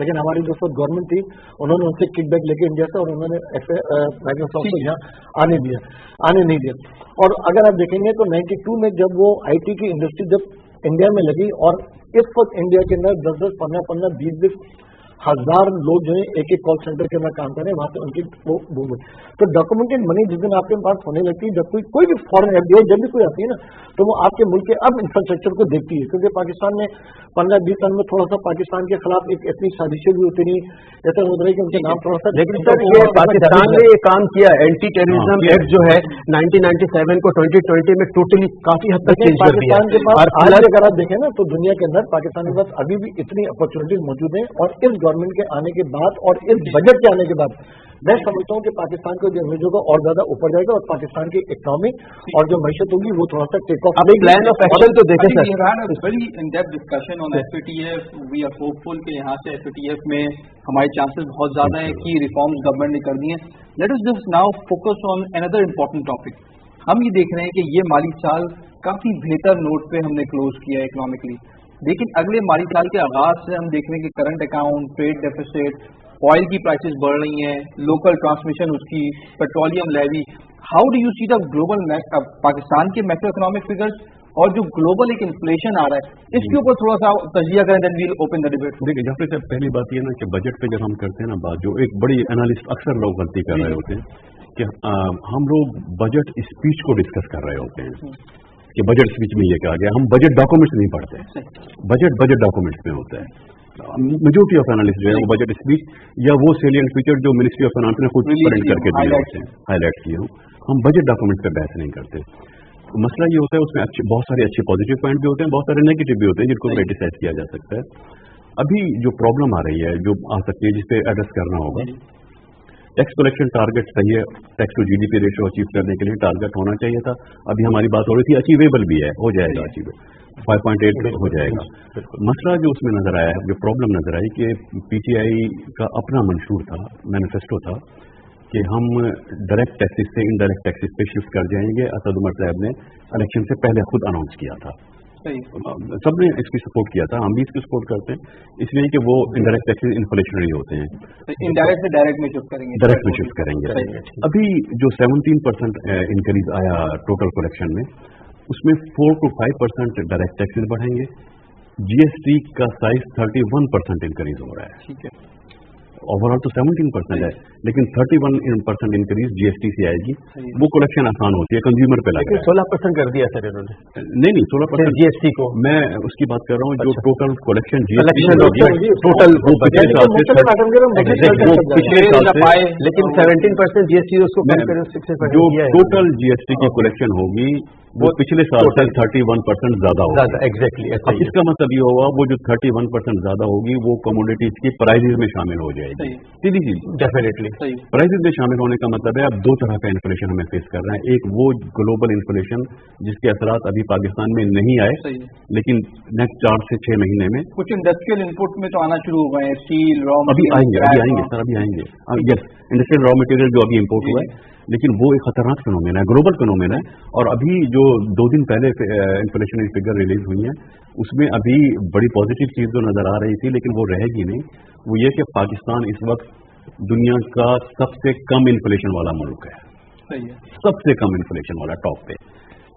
लेकिन हमारी जो गवर्नमेंट थी उन्होंने उनसे किकबैक लेके इंडिया से, और उन्होंने माइक्रोसॉफ्ट को यहाँ आने नहीं दिया। और अगर आप देखेंगे तो 92 में जब वो आईटी की इंडस्ट्री जब इंडिया में लगी, और इस वक्त इंडिया के अंदर 10-10, 15-15, 20-20 1000 लोग जो है एक एक कॉल सेंटर के अंदर काम कर रहे हैं, वहां से उनकी वो बूम हुई। तो डॉक्यूमेंटेड मनी जिस दिन आपके पास होने लगती है, जब कोई भी फॉरेन एफडीआई जब भी कोई आती है ना, तो वो आपके मुल्क के अब इंफ्रास्ट्रक्चर को देखती है, क्योंकि पाकिस्तान में 15-20 साल में थोड़ा सा पाकिस्तान के खिलाफ एक इतनी साजिशें भी होती रही, ऐसा हो रहा है कि उनके नाम थोड़ा सा। लेकिन सर ये पाकिस्तान ने ये काम किया, एंटी टेररिज्म एक्ट जो है 1997 को 2020 में टोटली काफी हद तक चेंज कर दिया। पाकिस्तान के पास आज अगर आप देखें ना, तो दुनिया के अंदर पाकिस्तान के पास अभी भी इतनी अपॉर्चुनिटीज मौजूद हैं, और इस गवर्नमेंट के आने के बाद और इस बजट के आने के बाद मैं समझता हूँ कि पाकिस्तान को जो इमेज होगा और ज्यादा ऊपर जाएगा, और पाकिस्तान की इकोनॉमी और जो मैशत होगी वो थोड़ा सा take off. Plan of action तो देखें sir, very in depth discussion on FATF। We are hopeful कि यहाँ से FATF में हमारे चांसेस बहुत ज्यादा है कि रिफॉर्म्स गवर्नमेंट ने कर दी हैं। Let us just now focus on another important topic. हम ये देख रहे हैं कि ये माली साल काफी बेहतर नोट पे हमने क्लोज किया है इकोनॉमिकली, लेकिन अगले माली साल के आगाज से हम देख रहे हैं कि current account, trade deficit, oil की प्राइसेस बढ़ रही हैं, लोकल ट्रांसमिशन उसकी, petroleum levy. How do you see the global Pakistan के मैक्रो इकोनॉमिक फिगर्स और जो ग्लोबल एक इन्फ्लेशन आ रहा है, इसके ऊपर थोड़ा सा तजिया करें, then we'll open the debate. देखिए जाफर साहब, पहली बात ये ना कि बजट पे जब हम करते हैं ना बात, जो एक बड़ी एनालिस्ट अक्सर लोग गलती कर रहे होते हैं कि हम लोग बजट स्पीच को डिस्कस कर रहे होते हैं कि बजट स्पीच में ये कहा गया। हम बजट डॉक्यूमेंट्स नहीं पढ़ते, बजट डॉक्यूमेंट्स में होता है। मेजोरिटी ऑफ एनालिस्ट जो है वो बजट स्पीच या वो सेलिएंट फीचर जो मिनिस्ट्री ऑफ फाइनेंस ने खुद प्रिंट करके दिए होते हैं, हाईलाइट किए हों, हम बजट डॉक्यूमेंट पे बहस नहीं करते। मसला ये होता है उसमें बहुत सारे अच्छे पॉजिटिव पॉइंट भी होते हैं, बहुत सारे नेगेटिव भी होते हैं जिनको क्रिटिसाइज किया जा सकता है। अभी जो प्रॉब्लम आ रही है, जो आ सकती है, जिसपे एड्रेस करना होगा, टैक्स कलेक्शन टारगेट सही है, tax to GDP ratio achieve करने के लिए टारगेट होना चाहिए था। अभी हमारी बात हो रही थी अचीवेबल भी है, हो जाएगा अचीव, 5.8 हो जाएगा। मसला जो उसमें नजर आया है, जो प्रॉब्लम नजर आई कि PTI का अपना मंशूर था, मैनिफेस्टो था कि हम डायरेक्ट टैक्सेस से इनडायरेक्ट टैक्सेस पे शिफ्ट कर जाएंगे। असद उमर साहब ने इलेक्शन से पहले खुद अनाउंस किया था, सबने इसकी सपोर्ट किया था, हम भी इसकी सपोर्ट करते हैं, इसलिए कि वो इनडायरेक्ट टैक्सेस इन्फ्लेशनरी होते हैं, इनडायरेक्ट से डायरेक्ट में शिफ्ट करेंगे, डायरेक्ट में शिफ्ट करेंगे। अभी जो 17% इंक्रीज आया टोटल कलेक्शन में, उसमें 4 to 5% डायरेक्ट टैक्सेस बढ़ेंगे, GST का साइज 31% इंक्रीज हो रहा है। ठीक है, ओवरऑल तो 17% है, लेकिन 31% इंक्रीज GST से आएगी, वो कलेक्शन आसान होती है, कंज्यूमर पे लग रहा है। 16% कर दिया सर इन्होंने। नहीं 16% GST को मैं उसकी बात कर रहा हूँ, जो टोटल कलेक्शन टोटल लेकिन 17% GST उसको जो टोटल GST की कलेक्शन होगी वो पिछले साल से 31% ज्यादा होगा। एग्जैक्टली, अब इसका मतलब ये होगा वो जो 31% ज्यादा होगी वो कमोडिटीज की प्राइसेज में शामिल हो जाएगी। सीधी चीज, डेफिनेटली प्राइसेज में शामिल होने का मतलब है अब दो तरह का इन्फ्लेशन हमें फेस कर रहे हैं। एक वो ग्लोबल इन्फ्लेशन जिसके असरात अभी पाकिस्तान में नहीं आए, लेकिन नेक्स्ट 4 से 6 महीने में कुछ इंडस्ट्रियल इनपुट में तो आना शुरू हो गए हैं, स्टील, रॉ अभी आएंगे सर, अभी आएंगे। यस, इंडस्ट्रियल रॉ मटेरियल जो अभी इम्पोर्ट हुआ है, लेकिन वो एक खतरनाक फिनोमेना है, ग्लोबल फिनोमेना है। और अभी जो 2 दिन पहले इन्फ्लेशनरी फिगर रिलीज हुई है, उसमें अभी बड़ी पॉजिटिव चीज जो नजर आ रही थी, लेकिन वो रहेगी नहीं, वो ये कि पाकिस्तान इस वक्त दुनिया का सबसे कम इन्फ्लेशन वाला मुल्क है, सबसे कम इन्फ्लेशन वाला, टॉप पे।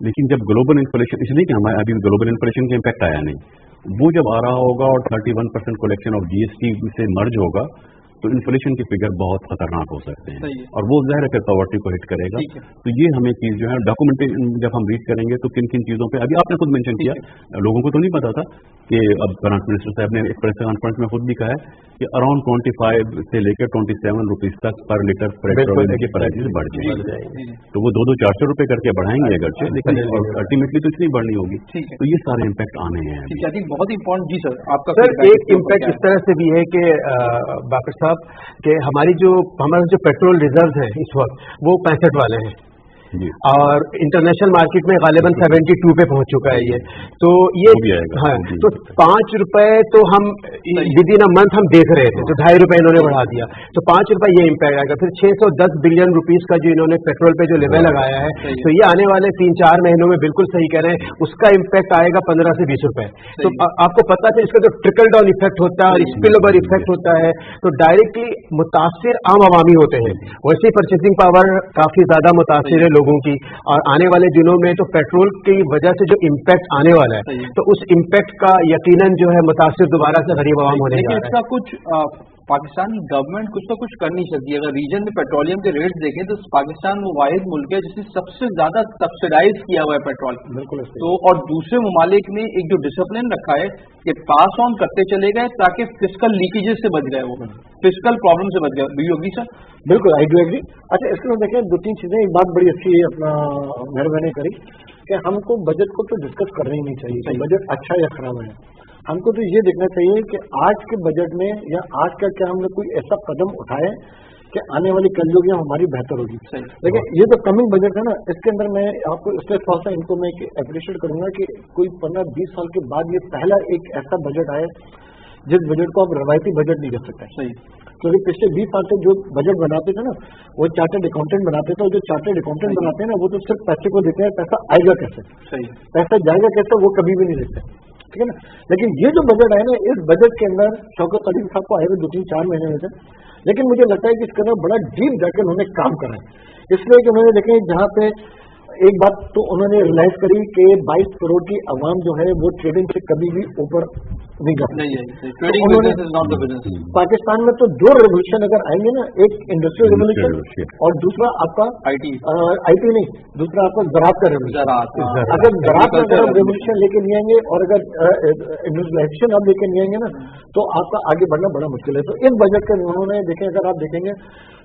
लेकिन जब ग्लोबल इन्फ्लेशन, इसलिए कि हमारे अभी ग्लोबल इन्फ्लेशन का इम्पैक्ट आया नहीं, वो जब आ रहा होगा और 31% कलेक्शन ऑफ GST से मर्ज होगा तो इन्फ्लेशन के फिगर बहुत खतरनाक हो सकते हैं, और वो ज़ाहिर है फिर पॉवर्टी को हिट करेगा। तो ये हमें चीज जो है डॉक्यूमेंटेशन जब हम रीड करेंगे तो किन किन चीजों पे, अभी आपने खुद मेंशन किया, लोगों को तो नहीं पता था कि अब फाइनेंस मिनिस्टर साहब ने एक प्रेस कॉन्फ्रेंस में खुद भी कहा है कि अराउंड 25 से लेकर 27 रुपीज तक पर लीटर पेट्रोल के प्राइसेस बढ़ जाएंगे। तो वो 200 400 रुपए करके बढ़ाएंगे अगरचे, लेकिन अल्टीमेटली तो इतनी बढ़नी होगी। तो ये सारे इम्पैक्ट आने हैं। आई थिंक बहुत इंपॉर्टेंट। जी सर, आपका सर एक इम्पैक्ट इस तरह से भी है कि बाकर साहब कि हमारे जो पेट्रोल रिजर्व हैं इस वक्त वो 65 वाले हैं, और इंटरनेशनल मार्केट में गालिबन 72 पे पहुंच चुका है ये। तो ये हाँ, तो 5 रुपए तो हम विद इन अ मंथ हम देख रहे थे, तो 2.5 रुपए इन्होंने बढ़ा दिया, तो 5 रुपए ये इम्पैक्ट आएगा। फिर 610 बिलियन रुपीस का जो इन्होंने पेट्रोल पे जो लेवल लगाया है, तो ये आने वाले 3-4 महीनों में बिल्कुल सही कह रहे हैं, उसका इम्पैक्ट आएगा 15 से 20 रुपए। तो आपको पता है इसका जो ट्रिकल डाउन इफेक्ट होता है और स्पिल ओवर इफेक्ट होता है, तो डायरेक्टली मुतासिर आम आवामी होते हैं। वैसे परचेसिंग पावर काफी ज्यादा मुतासिर है लोगों की, और आने वाले दिनों में तो पेट्रोल की वजह से जो इम्पैक्ट आने वाला है तो उस इम्पैक्ट का यकीनन जो है मुतासिर दोबारा से गरीब आवाम होने जा रहा है। इसका कुछ पाकिस्तान की गवर्नमेंट कुछ तो कुछ करनी चाहिए। अगर रीजन में पेट्रोलियम के रेट्स देखें तो पाकिस्तान वो वाहिद मुल्क है जिसने सबसे ज्यादा सब्सिडाइज किया हुआ है पेट्रोल। बिल्कुल। तो और दूसरे ममालिक ने एक जो डिसिप्लिन रखा है कि पास ऑन करते चले गए ताकि फिस्कल लीकेजेस से बच गए, वो फिस्कल प्रॉब्लम से बच गए। Do you agree sir? बिल्कुल, आई डू एग्री। अच्छा, इसके लिए देखें 2-3 चीजें। एक बात बड़ी अच्छी अपना मेहरबानी करी कि हमको बजट को तो डिस्कस करना ही नहीं चाहिए कि बजट अच्छा या खराब है। हमको तो ये देखना चाहिए कि आज के बजट में या आज का क्या हमने कोई ऐसा कदम उठाए कि आने वाली कलयुगियां हमारी बेहतर होगी। लेकिन ये जो कमिंग बजट है ना, इसके अंदर मैं आपको इसलिए थोड़ा सा इनको मैं अप्रिशिएट करूंगा कि कोई 15-20 साल के बाद ये पहला एक ऐसा बजट आया जिस बजट को आप रवायती बजट नहीं कर सकते। क्योंकि पिछले 20 साल से जो बजट बनाते थे ना, वो चार्टर्ड अकाउंटेंट बनाते थे, और जो चार्टर्ड अकाउंटेंट बनाते हैं ना, वो तो सिर्फ पैसे को देते हैं, पैसा आएगा कैसे, पैसा जाएगा कैसे, वो कभी भी नहीं देखते, ठीक है ना। लेकिन ये जो बजट है ना, इस बजट के अंदर शौकत अली साहब को आए हुए 2-3-4 महीने में थे, लेकिन मुझे लगता है कि इसके अंदर बड़ा डीप जाकर उन्होंने काम करा है। इसलिए कि उन्होंने देखें जहाँ पे एक बात तो उन्होंने रियलाइज करी कि 22 करोड़ की आवाम जो है वो ट्रेडिंग से कभी भी ऊपर नहीं जाती। उन्होंने पाकिस्तान में तो 2 रेवोल्यूशन अगर आएंगे ना, एक इंडस्ट्रियल रेवोल्यूशन और दूसरा आपका आईटी नहीं, दूसरा आपका ज़राअत का रेवोल्यूशन। अगर ज़राअत का रेवोल्यूशन लेके नहीं आएंगे और अगर इंडस्ट्रियलाइजेशन आप लेके नहीं आएंगे ना, तो आपका आगे बढ़ना बड़ा मुश्किल है। तो इस बजट का उन्होंने देखें, अगर आप देखेंगे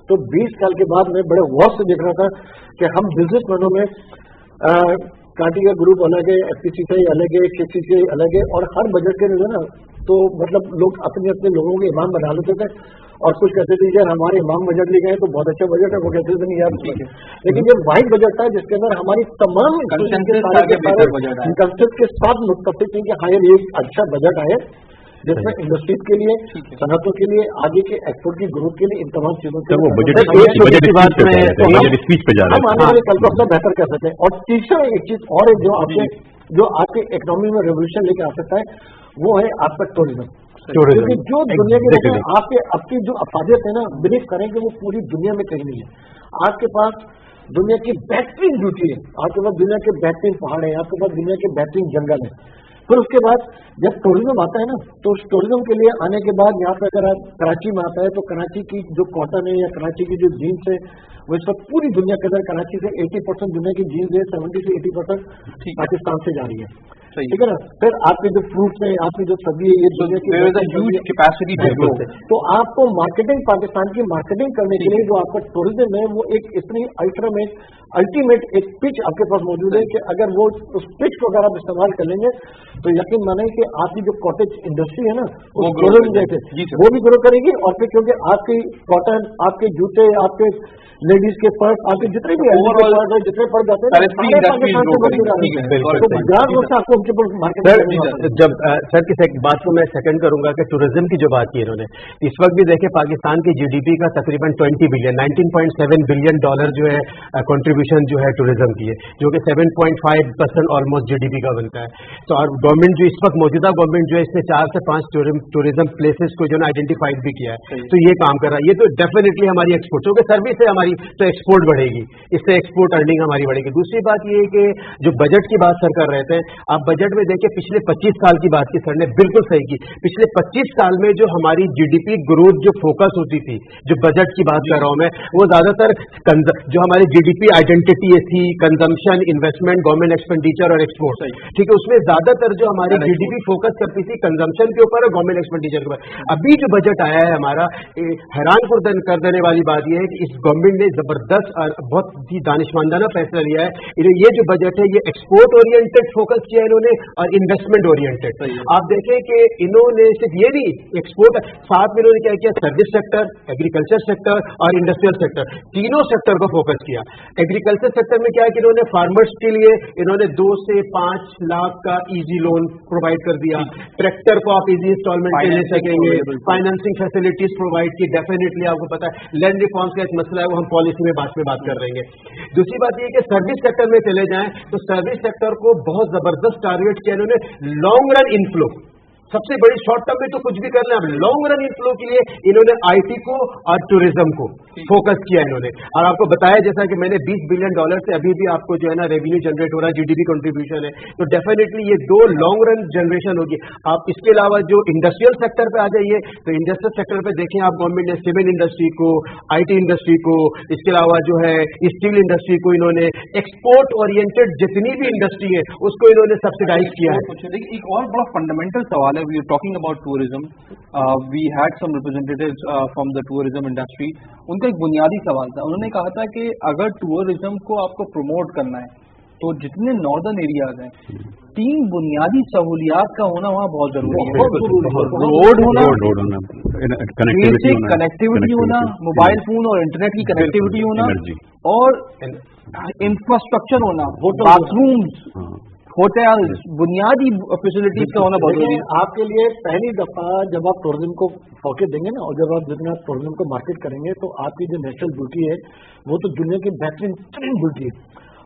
तो 20 साल के बाद मैं बड़े गौर से देख रहा था कि हम बिजनेसमैनों में कांटी का ग्रुप अलग है, FPCCI अलग है, KCCI अलग है, और हर बजट के लिए ना तो मतलब लोग अपने अपने लोगों के इमाम बना लेते थे और कुछ कहते थे यार हमारे इमाम बजट ले गए तो बहुत अच्छा बजट है, वो कहते थे नहीं यार ठीक है। लेकिन ये वाइड बजट था जिसके अंदर हमारी तमाम कंसेप्ट के साथ मुत्तफिक थी कि हाँ यार ये अच्छा बजट आए जिसमें इंडस्ट्रीज के लिए, सनतों के लिए, आगे के एक्सपोर्ट की ग्रोथ के लिए, इन तमाम चीजों के लिए बजट स्पीच पे जा रहा है। हम आने वाले कल को अपना बेहतर कर सकते हैं। और तीसरा एक चीज और है जो आपके इकोनॉमी में रेवोल्यूशन लेके आ सकता है, वो है आपका टूरिज्म। क्योंकि जो दुनिया के आपके आपकी जो अफादियत है ना, बिलीव करें कि वो पूरी दुनिया में कहीं नहीं है। आपके पास दुनिया की बेहतरीन ब्यूटी है, आपके पास दुनिया के बेहतरीन पहाड़ है, आपके पास दुनिया के बेहतरीन जंगल है। फिर उसके बाद जब टूरिज्म आता है ना, तो उस टूरिज्म के लिए आने के बाद यहाँ पे अगर आप कराची में आता है तो कराची की जो कॉटन है या कराची की जो जीन्स है, वो इस वक्त पूरी दुनिया के अंदर कराची से 80% दुनिया की जीन्स है, 70 से 80% पाकिस्तान से जा रही है, ठीक है ना। फिर आपके जो फ्रूट्स हैं, आपकी जो सब्जी है, ये दुनिया की कैपेसिटी है। तो आपको मार्केटिंग, पाकिस्तान की मार्केटिंग करने के लिए जो आपका टूरिज्म है, वो एक इतनी अल्टीमेट एक पिच आपके पास मौजूद है कि अगर वो उस पिच को अगर आप इस्तेमाल कर लेंगे तो यकीन माने कि आपकी जो कॉटेज इंडस्ट्री है ना, वो टूरिज्म जैसे वो भी ग्रो करेगी। और फिर क्योंकि आपकी कॉटन, आपके जूते, आपके लेडीज के पर्स, आपके जितने भी जितने पड़ जाते हैं जब सर किस एक बात को मैं सेकंड करूंगा कि टूरिज्म की जो बात की इन्होंने, इस वक्त भी देखे पाकिस्तान की GDP का तकरीबन 20 बिलियन, $19.7 बिलियन जो है कंट्रीब्यूशन जो है टूरिज्म की है, जो कि 7.5% ऑलमोस्ट GDP का बनता है। तो और गवर्नमेंट जो इस वक्त मौजूदा गवर्नमेंट जो है इसने 4 से 5 टूरिज्म प्लेसेस को जो है आइडेंटिफाइड भी किया है, तो ये काम कर रहा है। ये तो डेफिनेटली हमारी एक्सपोर्ट, क्योंकि सर्विस है हमारी, तो एक्सपोर्ट बढ़ेगी, इससे एक्सपोर्ट अर्निंग हमारी बढ़ेगी। दूसरी बात ये है कि जो बजट की बात सर कर रहे थे, आप बजट में देखिए पिछले 25 साल की बात की सर ने बिल्कुल सही की। पिछले 25 साल में जो हमारी GDP ग्रोथ जो फोकस होती थी, जो बजट की बात कर रहा हूं मैं, वो ज्यादातर जो हमारी GDP आइडेंटिटी थी, कंजम्पशन, इन्वेस्टमेंट, गवर्नमेंट एक्सपेंडिचर और एक्सपोर्ट, ठीक है, उसमें ज्यादातर जो हमारी GDP फोकस करती थी कंजम्पशन के ऊपर और गवर्नमेंट एक्सपेंडिचर के ऊपर। अभी जो बजट आया है हमारा, हैरान कर देने वाली बात यह है कि इस गवर्नमेंट ने जबरदस्त और बहुत ही दानिशमंदाना फैसला लिया है। ये जो बजट है ये एक्सपोर्ट ओरिएंटेड फोकस किया है इन्होंने और इन्वेस्टमेंट ओरिएंटेड। आप देखें कि इन्होंने सिर्फ ये नहीं एक्सपोर्ट, साथ में इन्होंने क्या किया, सर्विस सेक्टर, एग्रीकल्चर सेक्टर और इंडस्ट्रियल सेक्टर, तीनों सेक्टर को फोकस किया। एग्रीकल्चर सेक्टर में क्या है कि इन्होंने फार्मर्स के लिए इन्होंने 2 से 5 लाख का इजी लोन प्रोवाइड कर दिया। ट्रैक्टर को आप इजी इंस्टॉलमेंट पे ले सकेंगे, फाइनेंसिंग फैसिलिटीज प्रोवाइड की। डेफिनेटली आपको पता है लैंड रिफॉर्म्स का एक मसला है, वो हम पॉलिसी में बात कर रहे हैं। दूसरी बात ये कि सर्विस सेक्टर में चले जाएं तो सर्विस सेक्टर को बहुत जबरदस्त टारगेट किया इन्होंने, लॉन्ग रन इनफ्लो, सबसे बड़ी शॉर्ट टर्म में तो कुछ भी करना है, लॉन्ग रन इनफ्लो के लिए इन्होंने आईटी को और टूरिज्म को फोकस किया इन्होंने। और आपको बताया जैसा कि मैंने $20 बिलियन से अभी भी आपको जो है ना रेवेन्यू जनरेट हो रहा है, जीडीपी कंट्रीब्यूशन है, तो डेफिनेटली ये 2 लॉन्ग रन जनरेशन होगी। आप इसके अलावा जो इंडस्ट्रियल सेक्टर पे आ जाइए, तो इंडस्ट्रियल सेक्टर पे देखें आप, गवर्नमेंट ने सीमेंट इंडस्ट्री को, आईटी इंडस्ट्री को, इसके अलावा जो है स्टील इंडस्ट्री को, इन्होंने एक्सपोर्ट ओरिएंटेड जितनी भी इंडस्ट्री है उसको इन्होंने सब्सिडाइज किया है। देखिए एक और बड़ा फंडामेंटल सवाल है, we are talking about tourism, we had some representatives from the tourism industry, उनका एक बुनियादी सवाल था, उन्होंने कहा था कि अगर टूरिज्म को आपको प्रमोट करना है तो जितने नॉर्दर्न एरियाज हैं 3 बुनियादी सहूलियात का होना वहाँ बहुत जरूरी है। रोड होना, कनेक्टिविटी होना, मोबाइल फोन और इंटरनेट की कनेक्टिविटी होना, और इंफ्रास्ट्रक्चर होना, बाथरूम्स, होटल्स, बुनियादी फैसिलिटीज का होना बहुत जरूरी है। आपके लिए पहली दफा जब आप टूरिज्म को फोकस देंगे ना, और जब आप जितना टूरिज्म को मार्केट करेंगे, तो आपकी जो नेचुरल ब्यूटी है वो तो दुनिया की बेहतरीन ब्यूटी है,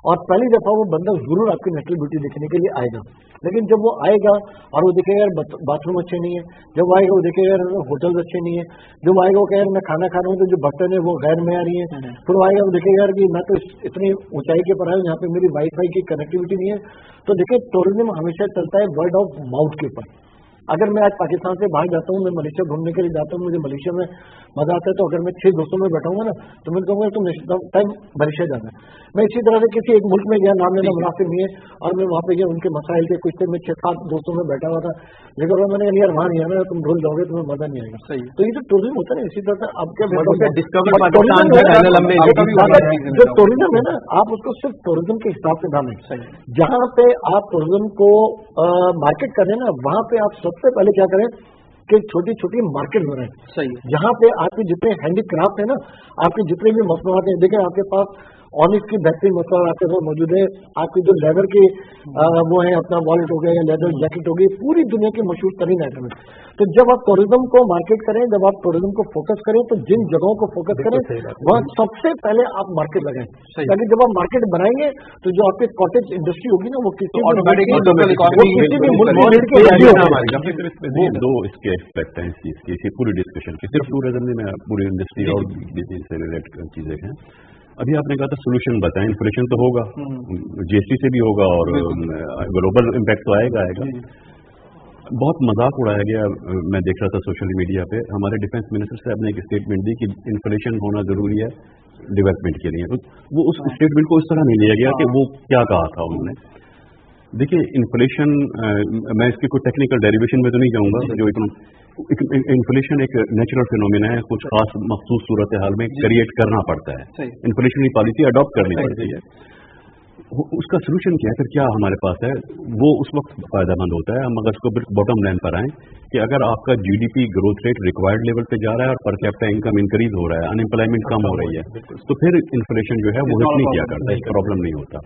और पहली दफा वो बंदा जरूर आपकी नेचुरल ब्यूटी देखने के लिए आएगा। लेकिन जब वो आएगा और वो देखेगा यार बाथरूम अच्छे नहीं है, जब वो आएगा वो देखेगा यार होटल्स अच्छे नहीं है, जब वो आएगा वो कहेगा मैं खाना खा रहा हूँ तो जो बर्तन है वो गैर मेयारी है, फिर वो आएगा वो देखेगा यार कि मैं तो इतनी ऊंचाई के पर आया हूँ यहाँ पे मेरी वाईफाई की कनेक्टिविटी नहीं है। तो देखिए टूरिज्म हमेशा चलता है वर्ड ऑफ माउथ के ऊपर। अगर मैं आज पाकिस्तान से बाहर जाता हूँ, मैं मलेशिया घूमने के लिए जाता हूँ, मुझे मलेशिया में मजा आता है, तो अगर मैं 6 दोस्तों में बैठाऊंगा ना, तो मैं कहूँगा तुम नेक्स्ट टाइम मलेशिया जाना है। मैं इसी तरह से किसी एक मुल्क में गया, नाम लेना मुनासिब नहीं है, और मैं वहाँ पे गया, उनके मसाइल के कुछ थे, मैं 6-7 दोस्तों में बैठा हुआ था, लेकिन मैंने कहा यार वहाँ नहीं आना, तुम भूल जाओगे, तुम्हें मजा नहीं आएगा। तो ये जो टूरिज्म होता है ना, इसी तरह से आपके जो टूरिज्म है ना, आप उसको सिर्फ टूरिज्म के हिसाब से डालें। जहाँ पे आप टूरिज्म को मार्केट करें ना, वहाँ पे आप सबसे पहले क्या करें कि छोटी छोटी मार्केट हो रहे हैं। सही, जहाँ पे आपके जितने हैंडीक्राफ्ट है ना, आपके जितने भी मसनूआत हैं, देखें आपके पास ऑनिक्स की बेहतरीन मसला आपके पास मौजूद है, आपकी जो लेदर की वो है अपना वॉलेट हो गया या लेदर जैकेट हो गई, पूरी दुनिया की मशहूर तरीन आइटम है। तो जब आप टूरिज्म को मार्केट करें, जब आप टूरिज्म को फोकस करें, तो जिन जगहों को फोकस करें वहाँ सबसे पहले आप मार्केट लगाएं, ताकि जब आप मार्केट बनाएंगे तो जो आपकी कॉटेज इंडस्ट्री होगी ना, वो किसी भी दो इसके एस्पेक्ट हैं इस चीज की, इसी पूरी डिस्कशन की, सिर्फ टूरिज्म में पूरी इंडस्ट्री और बिजनेस से रिलेटेड चीजें हैं। अभी आपने कहा था सोल्यूशन बताएं, इन्फ्लेशन तो होगा, जीएसटी से भी होगा, और ग्लोबल इम्पैक्ट तो आएगा। बहुत मजाक उड़ाया गया, मैं देख रहा था सोशल मीडिया पे, हमारे डिफेंस मिनिस्टर साहब ने एक स्टेटमेंट दी कि इन्फ्लेशन होना जरूरी है डेवलपमेंट के लिए। वो उस स्टेटमेंट को इस तरह नहीं लिया गया कि वो क्या कहा था उन्होंने। देखिए इन्फ्लेशन, मैं इसके कोई टेक्निकल डेरिवेशन में तो नहीं जाऊंगा, जो इन्फ्लेशन एक नेचुरल फिनोमिना है, कुछ खास मखसूस सूरत हाल में क्रिएट करना पड़ता है, इन्फ्लेशनरी पॉलिसी अडॉप्ट करनी पड़ती है। उसका सोल्यूशन क्या है, फिर क्या हमारे पास है, वो उस वक्त फायदेमंद होता है। हम अगर उसको बॉटम लाइन पर आए कि अगर आपका GDP growth rate required level पे जा रहा है और पर कैपिटा इनकम इंक्रीज हो रहा है, अनएम्प्लॉयमेंट कम हो रही है, तो फिर इन्फ्लेशन जो है वो हिट नहीं किया करता, एक प्रॉब्लम नहीं होता।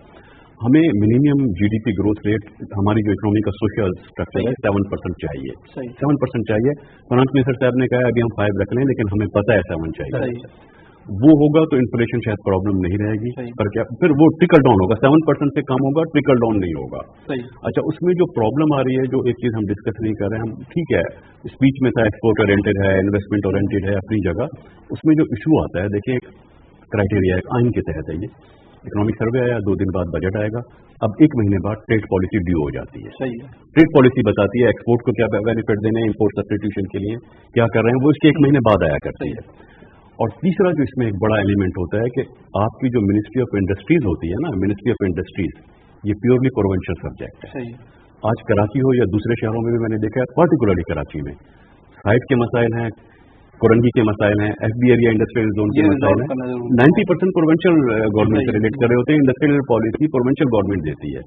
हमें मिनिमम जीडीपी ग्रोथ रेट, हमारी जो इकोनॉमी का सोशल स्ट्रक्चर है 7% चाहिए, 7% चाहिए। फाइनेंस मिनिस्टर साहब ने कहा अभी हम 5 रख लें, लेकिन हमें पता है 7 चाहिए। वो होगा तो इन्फ्लेशन शायद प्रॉब्लम नहीं रहेगी, पर क्या फिर वो ट्रिकल डाउन होगा, 7% से कम होगा, ट्रिकल डाउन नहीं होगा। अच्छा, उसमें जो प्रॉब्लम आ रही है, जो एक चीज हम डिस्कस नहीं कर रहे हैं, हम ठीक है स्पीच में था एक्सपोर्ट ओरिएंटेड है, इन्वेस्टमेंट ओरिएंटेड है अपनी जगह, उसमें जो इशू आता है, देखिए क्राइटेरिया आइन के तहत है, ये इकोनॉमिक सर्वे आया, 2 दिन बाद बजट आएगा, अब 1 महीने बाद ट्रेड पॉलिसी ड्यू हो जाती है। ट्रेड पॉलिसी बताती है एक्सपोर्ट को क्या बेनिफिट देने, इम्पोर्ट सब्स्टिट्यूशन के लिए क्या कर रहे हैं, वो इसके 1 महीने बाद आया करती है। और तीसरा जो इसमें एक बड़ा एलिमेंट होता है कि आपकी जो मिनिस्ट्री ऑफ इंडस्ट्रीज होती है ना, मिनिस्ट्री ऑफ इंडस्ट्रीज, ये प्योरली प्रोविंशियल सब्जेक्ट है। आज कराची हो या दूसरे शहरों में भी मैंने देखा है, पर्टिकुलरली कराची में साइट के मसाइल हैं, कोरंगी के मसाइल हैं, एफबी एरिया इंडस्ट्रियल जोन के मसाइल हैं, 90% प्रोविंशियल गवर्नमेंट से रिलेट कर रहे होते हैं। इंडस्ट्रियल पॉलिसी प्रोविंशियल गवर्नमेंट देती है,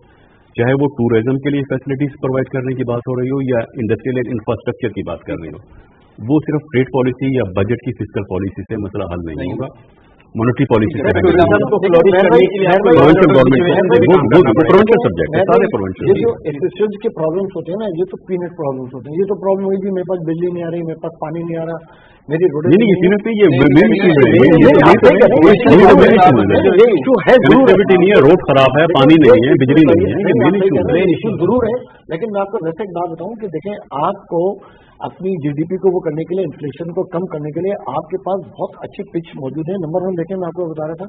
चाहे वो टूरिज्म के लिए फैसिलिटीज प्रोवाइड करने की बात हो रही हो या इंडस्ट्रियल इंफ्रास्ट्रक्चर की बात कर रही हो। वो सिर्फ ट्रेड पॉलिसी या बजट की फिस्कल पॉलिसी से मसला हल नहीं होगा। मॉनेटरी पॉलिसी से प्रोविंशियल प्रोविंशियल सब्जेक्ट है, सारे प्रोविंशियल। ये जो एक्सेसिव्स के प्रॉब्लम्स होते हैं ना, ये तो पीनट प्रॉब्लम्स होते हैं। ये तो प्रॉब्लम हुई कि मेरे पास बिजली नहीं आ रही, मेरे पास पानी नहीं आ रहा, मेरी रोड नहीं, ये पीनट नहीं, ये मेन इशू है। कनेक्टिविटी नहीं है, रोड खराब है, पानी नहीं है, बिजली नहीं है, ये मेन इशू है। मेन इशू जरूर है, लेकिन मैं आपको वैसे एक बात बताऊं कि देखें, आपको अपनी जीडीपी को वो करने के लिए, इन्फ्लेशन को कम करने के लिए आपके पास बहुत अच्छी पिच मौजूद है। नंबर 1 देखें, मैं आपको बता रहा था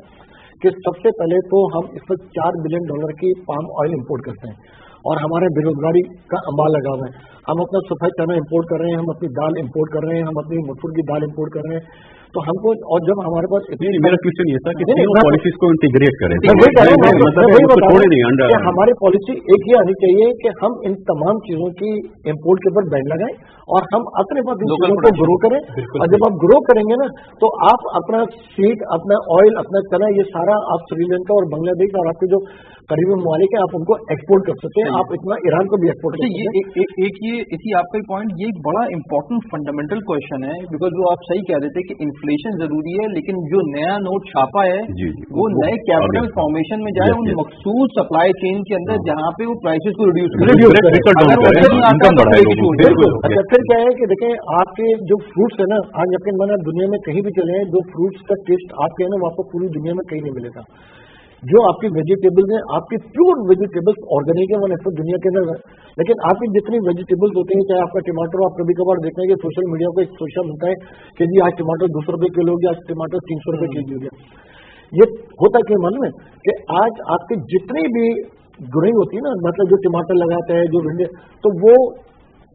कि सबसे पहले तो हम इस वक्त $4 बिलियन की पाम ऑयल इंपोर्ट करते हैं और हमारे बेरोजगारी का अंबाल लगा हुआ है। हम अपना सफेद चना इंपोर्ट कर रहे हैं, हम अपनी दाल इंपोर्ट कर रहे हैं, हम अपनी मसूर की दाल इंपोर्ट कर रहे हैं। तो हमको, और जब हमारे पास मेरा क्वेश्चन ये था कि तीनों पॉलिसीज को इंटीग्रेट करें, छोड़े नहीं। हमारी पॉलिसी एक ही आनी चाहिए कि हम इन तमाम चीजों की इंपोर्ट के ऊपर बैन लगाएं और हम अपने पास इन चीजों को ग्रो करें। और जब आप ग्रो करेंगे ना, तो आप अपना सीड, अपना ऑयल, अपना चना, ये सारा आप श्रीलंका और बांग्लादेश और आपके जो करीबी ममालिक है, आप उनको एक्सपोर्ट कर सकते हैं। आप इतना ईरान को भी एक्सपोर्ट कर सकते हैं। एक ये इसी आपका पॉइंट, ये एक बड़ा इंपॉर्टेंट फंडामेंटल क्वेश्चन है, बिकॉज वो आप सही कह रहे थे कि इन्फ्लेशन जरूरी है, लेकिन जो नया नोट छापा है वो नए कैपिटल फॉर्मेशन में जाए, उन मखसूस सप्लाई चेन के अंदर जहाँ पे वो प्राइसेस को रिड्यूस करे। अच्छा, फिर क्या है कि देखें, आपके जो फ्रूट्स है ना, आज यकीन माना दुनिया में कहीं भी चले हैं, जो फ्रूट्स का टेस्ट आपके है ना, वो आपको पूरी दुनिया में कहीं नहीं मिलेगा। जो आपकी वेजिटेबल्स हैं, आपकी प्योर वेजिटेबल्स ऑर्गेनिक है, वो दुनिया के अंदर है। लेकिन आपकी जितनी वेजिटेबल्स होती हैं, चाहे आपका टमाटर, आप कभी कभार देखते हैं कि सोशल मीडिया को एक सोशल मिलता है कि जी आज टमाटर 200 रुपए किलो हो गया, आज टमाटर 300 रुपए के जी हो गया। ये होता क्या मालूम है कि आज आपकी जितनी भी ग्रोइंग होती है ना, मतलब जो टमाटर लगाते हैं, जो भिंडी, तो वो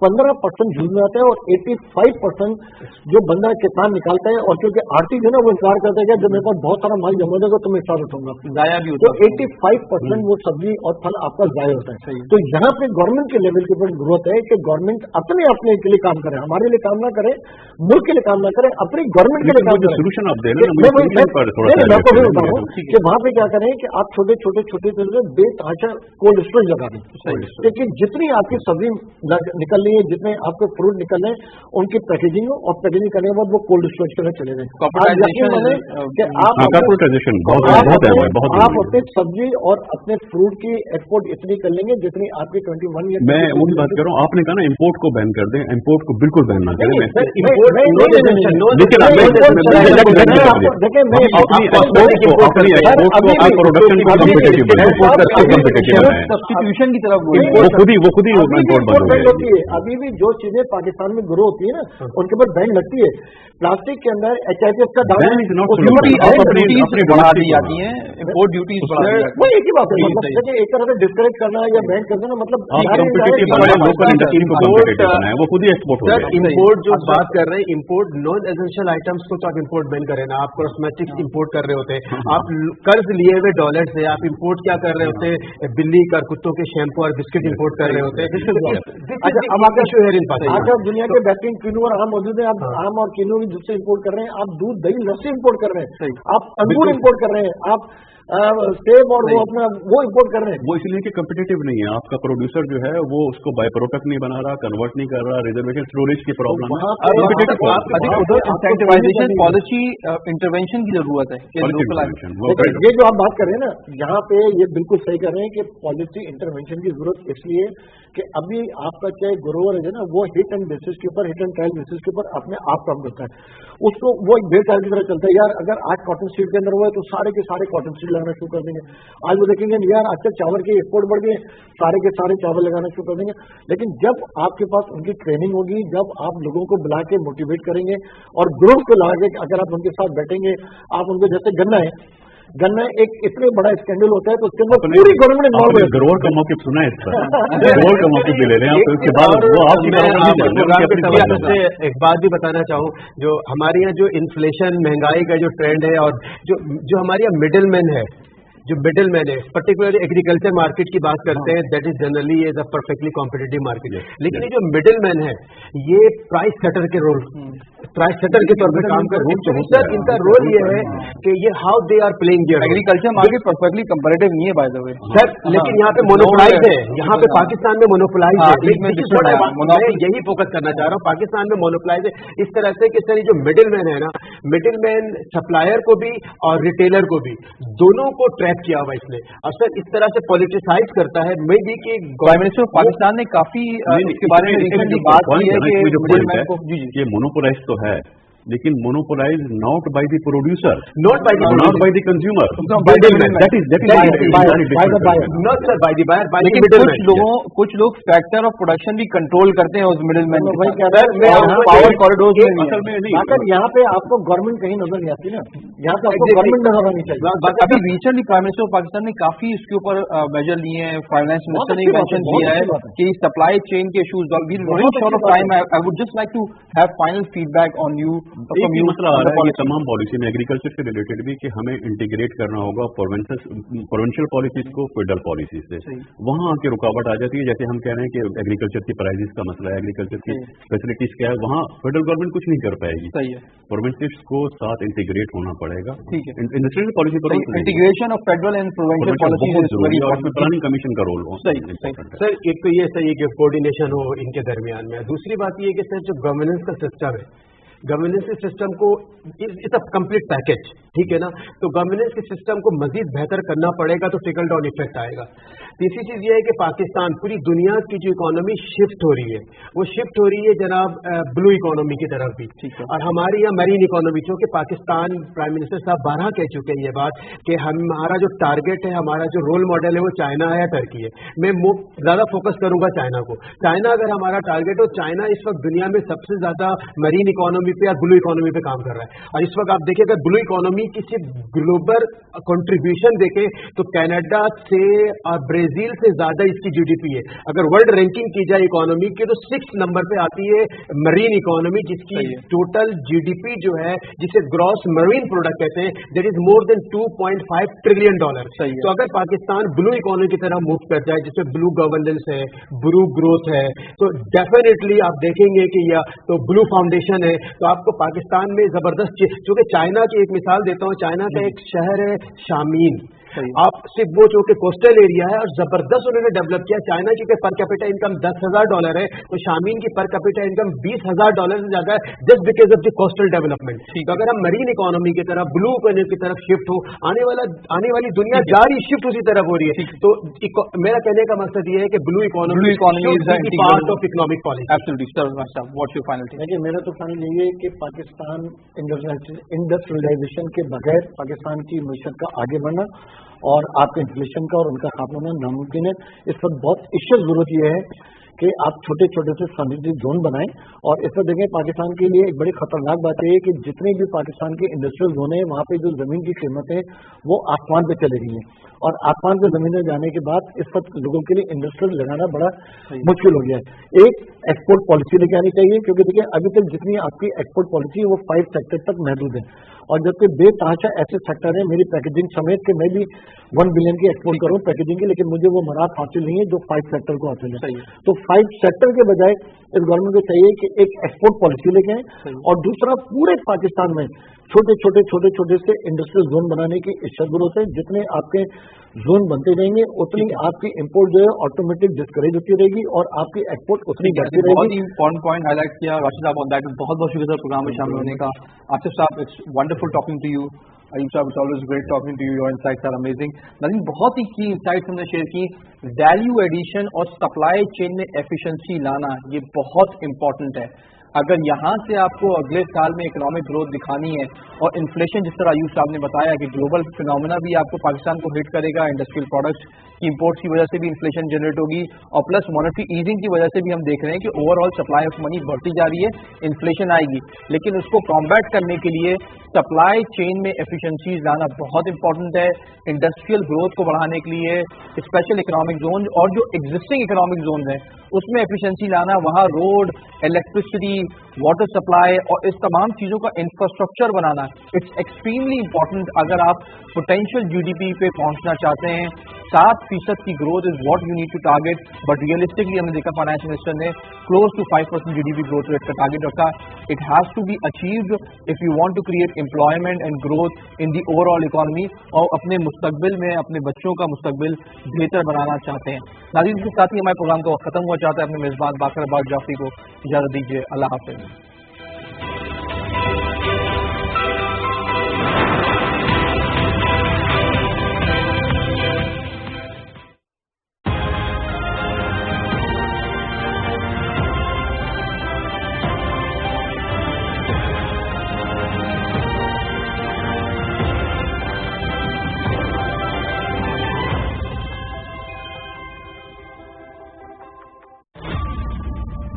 15% झूठ में आता है और 85% जो बंदा किसान निकालता है। और क्योंकि आर्थिक जो है ना, वो इंतजार करता है कि जब मेरे पास बहुत सारा माल जमा देगा तो मैं हिसाब उठाऊंगा, जाया भी होता है। तो 85% वो सब्जी और फल आपका जाया होता है। तो यहाँ पे गवर्नमेंट के लेवल के ऊपर जरूरत है कि गवर्नमेंट अपने के लिए काम करे, हमारे लिए काम ना करे, मुल्क के लिए काम ना करे, अपनी गवर्नमेंट के लिए काम करे। सोल्यूशन आप दे मैं आपको भी बता रहा हूँ कि वहाँ पे क्या करें कि आप छोटे छोटे बेतहाशा कोल्ड स्टोरेज लगा दें, लेकिन जितनी आपकी सब्जी निकल रही है, जितने आपके फ्रूट निकल रहे हैं, उनकी पैकेजिंग हो, और पैकेजिंग करने के बाद वो कोल्ड स्टोरेज के लिए चले गए। आप अपने सब्जी और अपने फ्रूट की एक्सपोर्ट इतनी कर लेंगे जितनी आपकी 21 ईयर। मैं वही बात कर रहा हूँ, आपने कहा ना इम्पोर्ट को बैन कर दें, इम्पोर्ट को बिल्कुल बैन ना करें। सब्स्टिट्यूशन की तरफ वो खुद ही होती है। अभी भी जो चीजें पाकिस्तान में ग्रो होती है ना, उनके ऊपर बैन लगती है। प्लास्टिक के अंदर HIPF का दाना ड्यूटी बढ़ा दी जाती है, इम्पोर्ट ड्यूटीज बढ़ा दी जाती है। वो एक ही बात है, मतलब एक तरह से डिस्करेज करना या बैन करना, मतलब वो खुद ही एक्सपोर्ट हो सर। इम्पोर्ट जो बात कर रहे हैं, इम्पोर्ट नॉन एसेंशियल आइटम्स को तो आप इम्पोर्ट बैन करें ना। आप कॉस्मेटिक्स इम्पोर्ट कर रहे होते हैं, आप कर्ज लिए हुए डॉलर से आप इम्पोर्ट क्या कर रहे होते हैं, बिल्ली का कुत्तों के शैम्पू और बिस्किट इम्पोर्ट कर रहे होते हैं। अच्छा, अब आपका शो है इन पास, आज आप दुनिया के बेहतरीन किनू और आम मौजूद है। आप आम और किनू भी दूसरे इम्पोर्ट कर रहे हैं, आप दूध, दही, लस्सी इम्पोर्ट कर रहे हैं, आप अंगूर इम्पोर्ट कर रहे हैं, आप सेब और वो अपना वो इम्पोर्ट कर रहे हैं। वो इसलिए कि कम्पिटिटिव नहीं है। आपका प्रोड्यूसर जो है वो उसको बाय प्रोडक्ट नहीं बना रहा, कन्वर्ट नहीं कर रहा, रिजर्वेशन स्टोरेज की प्रॉब्लम है। इंसेंटिवाइजेशन पॉलिसी इंटरवेंशन की जरूरत है। ये जो आप बात कर रहे हैं ना, यहाँ पे ये बिल्कुल सही कर रहे हैं कि पॉलिसी इंटरवेंशन की जरूरत इसलिए कि अभी आपका चाहे ग्रोवर है ना, वो हिट एंड बेसिस के ऊपर, हिट एंड ट्रायल बेसिस के ऊपर अपने आप काम करता है। उसको वो एक बेचार की तरह चलता है। यार अगर आज कॉटन सीड के अंदर हुआ है तो सारे के सारे कॉटन सीड लगाना शुरू कर देंगे। आज वो देखेंगे यार आजकल चावल के एक्सपोर्ट बढ़ गए, सारे के सारे चावल लगाना शुरू कर देंगे। लेकिन जब आपके पास उनकी ट्रेनिंग होगी, जब आप लोगों को बुला के मोटिवेट करेंगे और ग्रुप को लगा के अगर आप उनके साथ बैठेंगे, आप उनको, जैसे गन्ना एक इतने बड़ा स्कैंडल होता है तो उसके अंदर पूरी गवर्नमेंट इन्वॉल्व है। ग्रोवर का मौके सुना है, ग्रोवर का मौके भी ले रहे हैं। उसके बाद वो आपसे एक बात भी बताना चाहूँ, जो हमारे यहाँ जो इन्फ्लेशन, महंगाई का जो ट्रेंड है, और जो हमारे यहाँ मिडिल मैन है, जो मिडिल मैन है, पर्टिकुलरली एग्रीकल्चर मार्केट की बात करते हैं, that is generally is a perfectly competitive market. लेकिन ये जो मिडिल मैन है, ये प्राइस सेटर के रोल ट्राइसेटर के तौर पर काम करते हैं। सर इनका रोल ये है कि ये how they are playing their agriculture market perfectly comparative नहीं है बाय द वे सर, लेकिन यहाँ पे मोनोपोलाइज है, यहाँ पे पाकिस्तान में मोनोपोलाइज है। मैं यही फोकस करना चाह रहा हूँ, पाकिस्तान में मोनोपोलाइज है इस तरह से कि सर ये जो मिडिल मैन है ना, मिडिल मैन सप्लायर को भी और रिटेलर को भी दोनों को ट्रैप किया हुआ इसने, और सर इस तरह से पॉलिटिसाइज करता है। मैं भी कि प्राइम मिनिस्टर पाकिस्तान ने काफी इसके बारे में रिसेंटली बात की है कि मिडिलमैन को ये मोनोपोलाइज तो है, लेकिन monopolise not by the producer, not by the consumer, that is not sir by the buyer, by the middleman. कुछ लोग फैक्टर ऑफ प्रोडक्शन भी कंट्रोल करते हैं उस मिडिलमैन वही के, पावर कॉरिडोर में असल में नहीं। अगर यहाँ पे आपको गवर्नमेंट कहीं नजर नहीं आती ना, यहाँ पे आपको गवर्नमेंट नजर आनी चाहिए। अभी recently prime minister of Pakistan ने काफी इसके ऊपर मेजर लिए हैं, फाइनेंस मिनिस्टर ने मेंशन किया है कि सप्लाई चेन के issues short of time I would just like to have final feedback on you from you. मसला आ रहा है ये तमाम पॉलिसी में एग्रीकल्चर से रिलेटेड भी कि हमें इंटीग्रेट करना होगा प्रोविंशियल पॉलिसीज को फेडरल पॉलिसीज से, वहां आके रुकावट आ जाती है। जैसे हम कह रहे हैं कि एग्रीकल्चर की प्राइसेस का मसला है, एग्रीकल्चर की फैसिलिटीज क्या है, वहां फेडरल गवर्नमेंट कुछ नहीं कर पाएगी। सही है, प्रोविंसेस को साथ इंटीग्रेट होना पड़ेगा। ठीक है, इंडस्ट्रियल पॉलिसी पर integration of federal and provincial policy और प्लानिंग कमीशन का रोल हो। सर एक तो ये सही है कि कोऑर्डिनेशन हो इनके दरमियान में, दूसरी बात ये कि सर जो गवर्नेंस का सिस्टम है, गवर्नेंस के सिस्टम को इट्स अ कंप्लीट पैकेज, ठीक है ना, तो गवर्नेंस के सिस्टम को मजीद बेहतर करना पड़ेगा तो ट्रिकल डाउन इफेक्ट आएगा। तीसरी चीज ये है कि पाकिस्तान, पूरी दुनिया की जो इकोनॉमी शिफ्ट हो रही है, वो शिफ्ट हो रही है जनाब ब्लू इकोनॉमी की तरफ भी, और हमारी यहाँ मरीन इकोनॉमी, क्योंकि पाकिस्तान प्राइम मिनिस्टर साहब 12 कह चुके हैं ये बात कि हमारा जो टारगेट है, हमारा जो रोल मॉडल है वो चाइना है या टर्की है। मैं ज्यादा फोकस करूंगा चाइना को। चाइना अगर हमारा टारगेट हो, चाइना इस वक्त दुनिया में सबसे ज्यादा मरीन इकोनॉमी पे या ब्लू इकोनॉमी पे काम कर रहा है, और इस वक्त आप देखिए अगर ब्लू इकोनॉमी की सिर्फ ग्लोबल कंट्रीब्यूशन देखें तो कनाडा से और ब्राजील से ज्यादा इसकी जीडीपी है। अगर वर्ल्ड रैंकिंग की जाए इकोनॉमी की तो 6 नंबर पे आती है मरीन इकोनॉमी, जिसकी टोटल जीडीपी जो है, जिसे ग्रॉस मरीन प्रोडक्ट कहते हैं, that is more than $2.5 trillion. तो अगर पाकिस्तान ब्लू इकोनॉमी की तरह मूव कर जाए, जिसमें ब्लू गवर्नेंस है, ब्लू ग्रोथ है, तो डेफिनेटली आप देखेंगे कि या तो ब्लू फाउंडेशन है, तो आपको पाकिस्तान में जबरदस्त, क्योंकि चाइना की एक मिसाल देता हूं, चाइना का एक शहर है शामीन, आप सिर्फ वो जो कि कोस्टल एरिया है और जबरदस्त उन्होंने डेवलप किया। चाइना की पर कैपिटा इनकम $10,000 है, तो शामीन की पर कैपिटा इनकम $20,000 से ज्यादा है, just because of the coastal development. तो अगर हम मरीन इकोनॉमी की तरफ, ब्लू इकोनॉमी की तरफ शिफ्ट हो, आने वाली दुनिया जा रही शिफ्ट उसी तरफ हो रही है। तो मेरा कहने का मकसद ये है कि blue economy part of economic policy. देखिए मेरा तो फाइनल यही है कि पाकिस्तान इंडस्ट्रियलाइजेशन के बगैर पाकिस्तान की मीशत का आगे बढ़ना और आपके इन्फ्लेशन का और उनका खात्मा होना नामुमकिन है। इस वक्त बहुत इश्चित जरूरत यह है कि आप छोटे छोटे से समृद्धि जोन बनाएं, और इस पर देखें पाकिस्तान के लिए एक बड़ी खतरनाक बात यह है कि जितने भी पाकिस्तान के इंडस्ट्रियल जोन है, वहाँ पे जो जमीन की कीमतें वो आसमान पे चली गई हैं, और आसमान पे जमीन में जाने के बाद इस वक्त लोगों के लिए इंडस्ट्रियल लगाना बड़ा मुश्किल हो गया है। एक एक्सपोर्ट पॉलिसी लेके आनी चाहिए, क्योंकि देखिए अभी तक जितनी आपकी एक्सपोर्ट पॉलिसी है वो 5 सेक्टर तक महदूद है, और जबकि बेतहाशा ऐसे सेक्टर है, मेरी पैकेजिंग समेत कि मैं भी 1 बिलियन की एक्सपोर्ट करूँ पैकेजिंग की, लेकिन मुझे वो मराद हासिल नहीं है जो 5 सेक्टर को हासिल है। तो 5 सेक्टर के बजाय इस गवर्नमेंट को चाहिए कि एक एक्सपोर्ट पॉलिसी लेके आए, और दूसरा पूरे पाकिस्तान में छोटे छोटे से इंडस्ट्रियल जोन बनाने की इच्छा जरूरत है। जितने आपके जोन बनते जाएंगे उतनी आपकी इंपोर्ट जो है ऑटोमेटिक डिस्करेज होती रहेगी और आपकी एक्सपोर्ट उतनी बढ़ती रहेगी। बहुत ही इम्पोर्टेंट पॉइंट हाईलाइट किया राशिद साहब ऑन दैट। बहुत बहुत शुक्रिया प्रोग्राम में शामिल होने का। आसिफ साहब, it's wonderful talking to you. Ayub साहब, it's always great talking to you, your insights are amazing. Nadeem, बहुत ही की इनसाइट्स हमने शेयर की। वैल्यू एडिशन और सप्लाई चेन में एफिशिएंसी लाना ये बहुत इंपॉर्टेंट है। अगर यहाँ से आपको अगले साल में इकोनॉमिक ग्रोथ दिखानी है, और इन्फ्लेशन जिस तरह अयूब साहब ने बताया कि ग्लोबल फिनोमेना भी आपको पाकिस्तान को हिट करेगा, इंडस्ट्रियल प्रोडक्ट्स की इंपोर्ट्स की वजह से भी इन्फ्लेशन जनरेट होगी, और प्लस मॉनेटरी ईजिंग की वजह से भी हम देख रहे हैं कि ओवरऑल सप्लाई ऑफ मनी बढ़ती जा रही है, इन्फ्लेशन आएगी। लेकिन उसको कॉम्बैट करने के लिए सप्लाई चेन में एफिशिएंसीज लाना बहुत इंपॉर्टेंट है। इंडस्ट्रियल ग्रोथ को बढ़ाने के लिए स्पेशल इकोनॉमिक जोन और जो एग्जिस्टिंग इकोनॉमिक जोन है उसमें एफिशिएंसी लाना, वहाँ रोड, इलेक्ट्रिसिटी, वाटर सप्लाई और इस तमाम चीज़ों का infrastructure banana it's extremely important अगर आप पोटेंशियल जीडीपी पे पहुंचना चाहते हैं, 7% की growth is what you need to target, but realistically हमने देखा फाइनेंस मिनिस्टर ने close to 5% GDP growth rate का टारगेट रखा. It has to be achieved if you want to create employment and growth in the overall economy, और अपने मुस्तकबिल में अपने बच्चों का मुस्तकबिल बेहतर बनाना चाहते हैं. नाज़रीन, इसके साथ ही हमारे प्रोग्राम को खत्म हुआ चाहता है. अपने मेजबान बाकर अब्बास जाफरी को इजाजत दीजिए. अल्लाह हाफिज.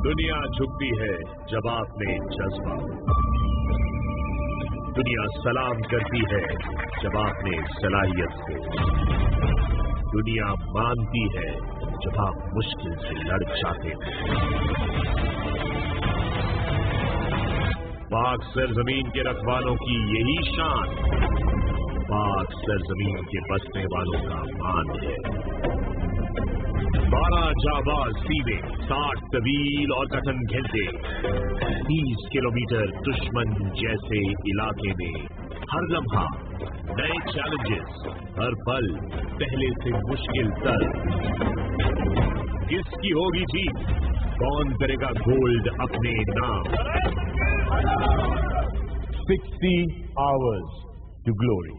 दुनिया झुकती है जब आपने जज्बा, दुनिया सलाम करती है जब आपने सलाहियत को, दुनिया मानती है जब आप मुश्किल से लड़ जाते हैं. पाक सरजमीन के रखवालों की यही शान पाक सरजमीन के बसने वालों का मान है. 12 जाबाज सीधे, 60 तवील और कठिन घंटे, 30 किलोमीटर दुश्मन जैसे इलाके में हर लम्हा नए चैलेंजेस, हर पल पहले से मुश्किल तर. किसकी होगी जीत, कौन करेगा गोल्ड अपने नाम. 60 hours to glory.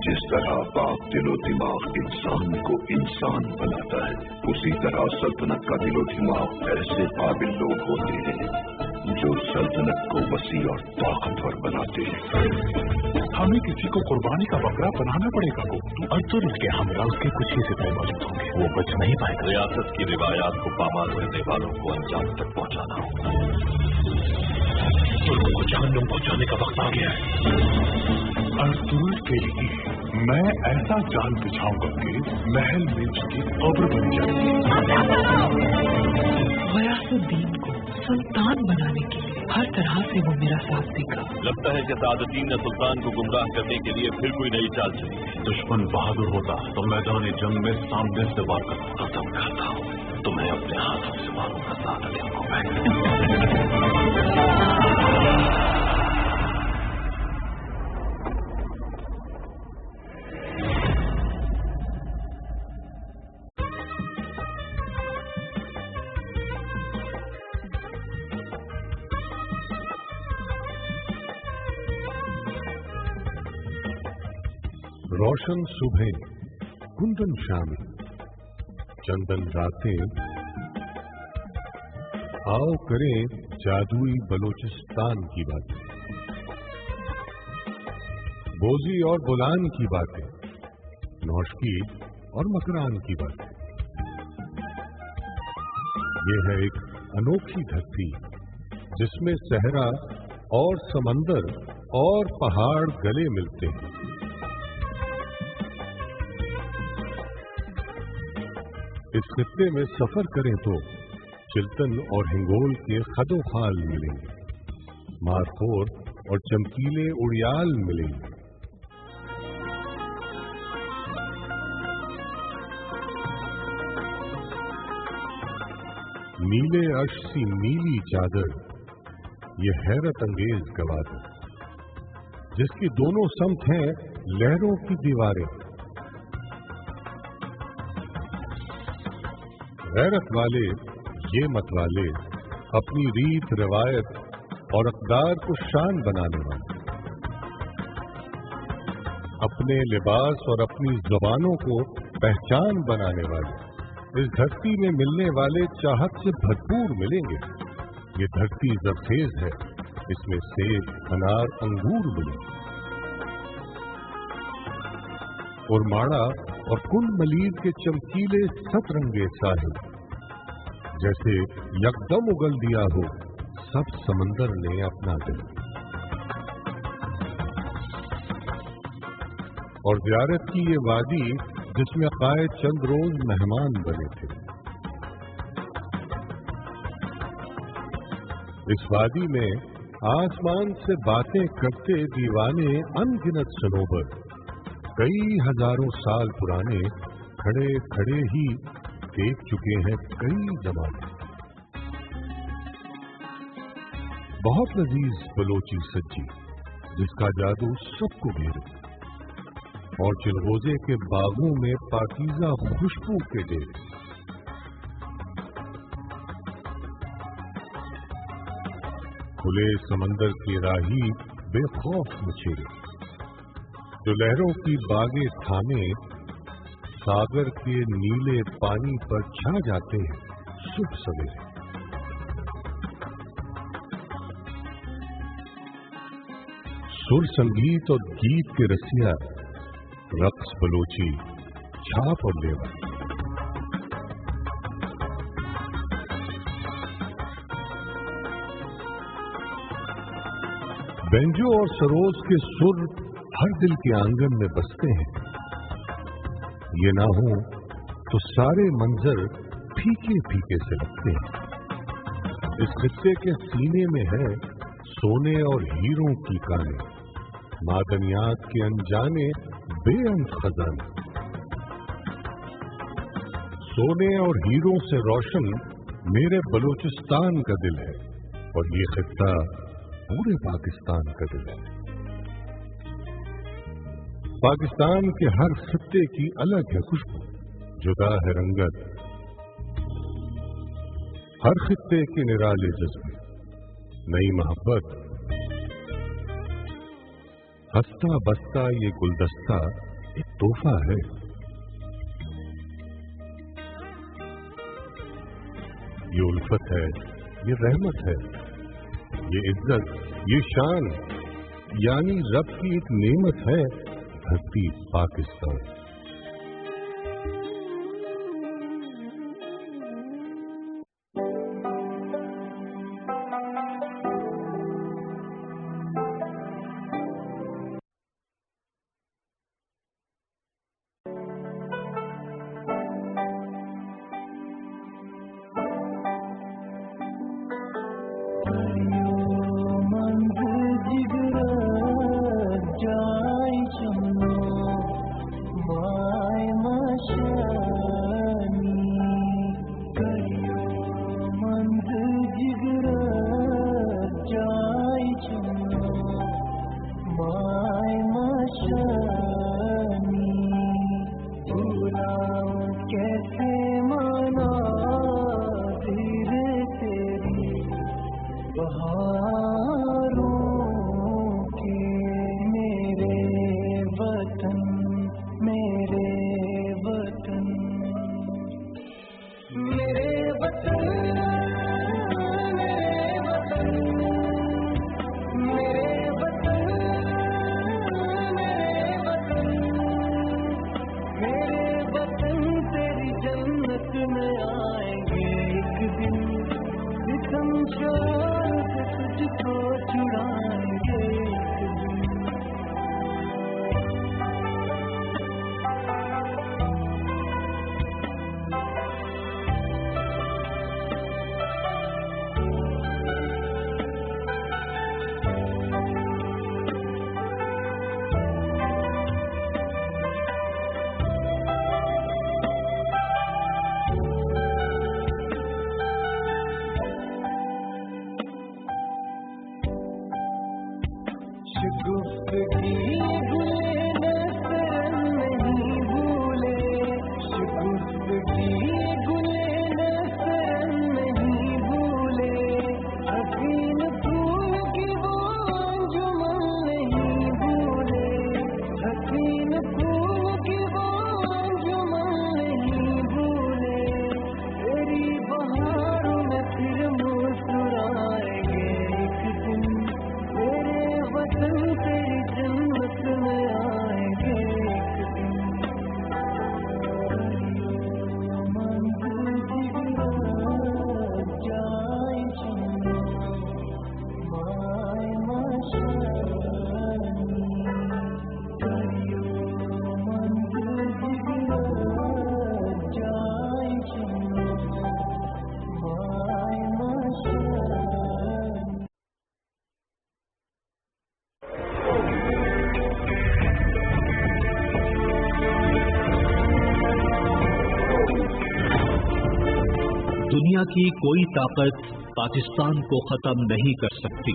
जिस तरह पाक दिलो दिमाग इंसान को इंसान बनाता है, उसी तरह सल्तनत का दिलो दिमाग ऐसे काबिल लोग होते हैं जो सल्तनत को वसी और ताकतवर बनाते हैं. हमें किसी को कुर्बानी का बकरा बनाना पड़ेगा. वो अर्जुन के हमला उसके कुछ ही सिपाही मौजूद होंगे, वो बच नहीं पाएगा. रियासत की रिवायात को पामाल करने वालों को अंजाम तक पहुंचाना होगा. तुर्क को जहन्नुम पहुंचाने का वक्त आ गया है. अर्तुल के लिए मैं ऐसा जाल बिछाऊंगा कि महल में उसकी कब्र बन जाएगी. गयासुद्दीन को सुल्तान बनाने के लिए हर तरह से वो मेरा साथ देगा. लगता है कि सादुद्दीन ने सुल्तान को गुमराह करने के लिए फिर कोई नई चाल चली है. दुश्मन बहादुर होता तो मैदान जंग में सामने से वार कर खत्म करता हूँ. तुम्हें अपने हाथों से मारूंगा सादुद्दीन को मैं. रोशन सुबह, कुंदन शामी, चंदन रातें, आओ करें जादुई बलोचिस्तान की बातें, बोजी और बुलान की बातें, नौशकी और मकरान की बातें. ये है एक अनोखी धरती जिसमें सहरा और समंदर और पहाड़ गले मिलते हैं. इस खित्ते में सफर करें तो चिल्तन और हिंगोल के खदो खाल मिलेंगे, मारखोर और चमकीले उड़ियाल मिलेंगे. नीले अर्श सी नीली चादर, ये हैरत अंगेज गवादर, जिसकी दोनों समत हैं लहरों की दीवारें. गैरत वाले ये मत वाले अपनी रीत रिवायत और अक़दार को शान बनाने वाले, अपने लिबास और अपनी ज़ुबानों को पहचान बनाने वाले, इस धरती में मिलने वाले चाहत से भरपूर मिलेंगे. ये धरती ज़रखेज़ है, इसमें सेब, अनार, अंगूर मिलेंगे. और माड़ा और कुंड मलीर के चमकीले सतरंगे साहिल, जैसे यकदम उगल दिया हो सब समंदर ने अपना दिल. और ज़ियारत की ये वादी जिसमें कायद चंद रोज मेहमान बने थे। इस वादी में आसमान से बातें करते दीवाने अनगिनत सनोबर कई हजारों साल पुराने खड़े खड़े ही देख चुके हैं कई जमाने। बहुत लजीज बलोची सज्जी जिसका जादू सबको घेरे, और चिलगोजे के बागों में पाकीज़ा खुशबू के डेरे। खुले समंदर के राही बेखौफ मछेरे जो लहरों की बागें थामे सागर के नीले पानी पर छा जाते हैं सुबह सवेरे। सुर संगीत और गीत के रसिया रक्स बलोची छाप और लेवा। बेंजो और सरोज के सुर हर दिल के आंगन में बसते हैं। ये ना हो तो सारे मंजर फीके फीके से लगते हैं। इस खित्ते के सीने में है सोने और हीरों की काने, मादनियात के अनजाने बेअंत खजाने। सोने और हीरों से रोशन मेरे बलूचिस्तान का दिल है, और ये खित्ता पूरे पाकिस्तान का दिल है। पाकिस्तान के हर खित्ते की अलग है खुशबू, जुदा है रंगत, हर खित्ते के निराले जज्बे, नई मोहब्बत। हंसता बसता ये गुलदस्ता एक तोहफा है। ये उल्फत है, ये रहमत है, ये इज्जत, ये शान, यानी रब की एक नेमत है धरती पाकिस्तान। दुनिया की कोई ताकत पाकिस्तान को खत्म नहीं कर सकती।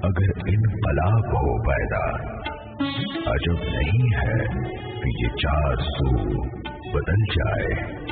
अगर इनकलाब हो पैदा, अजब नहीं है ये चार सू बदल जाए।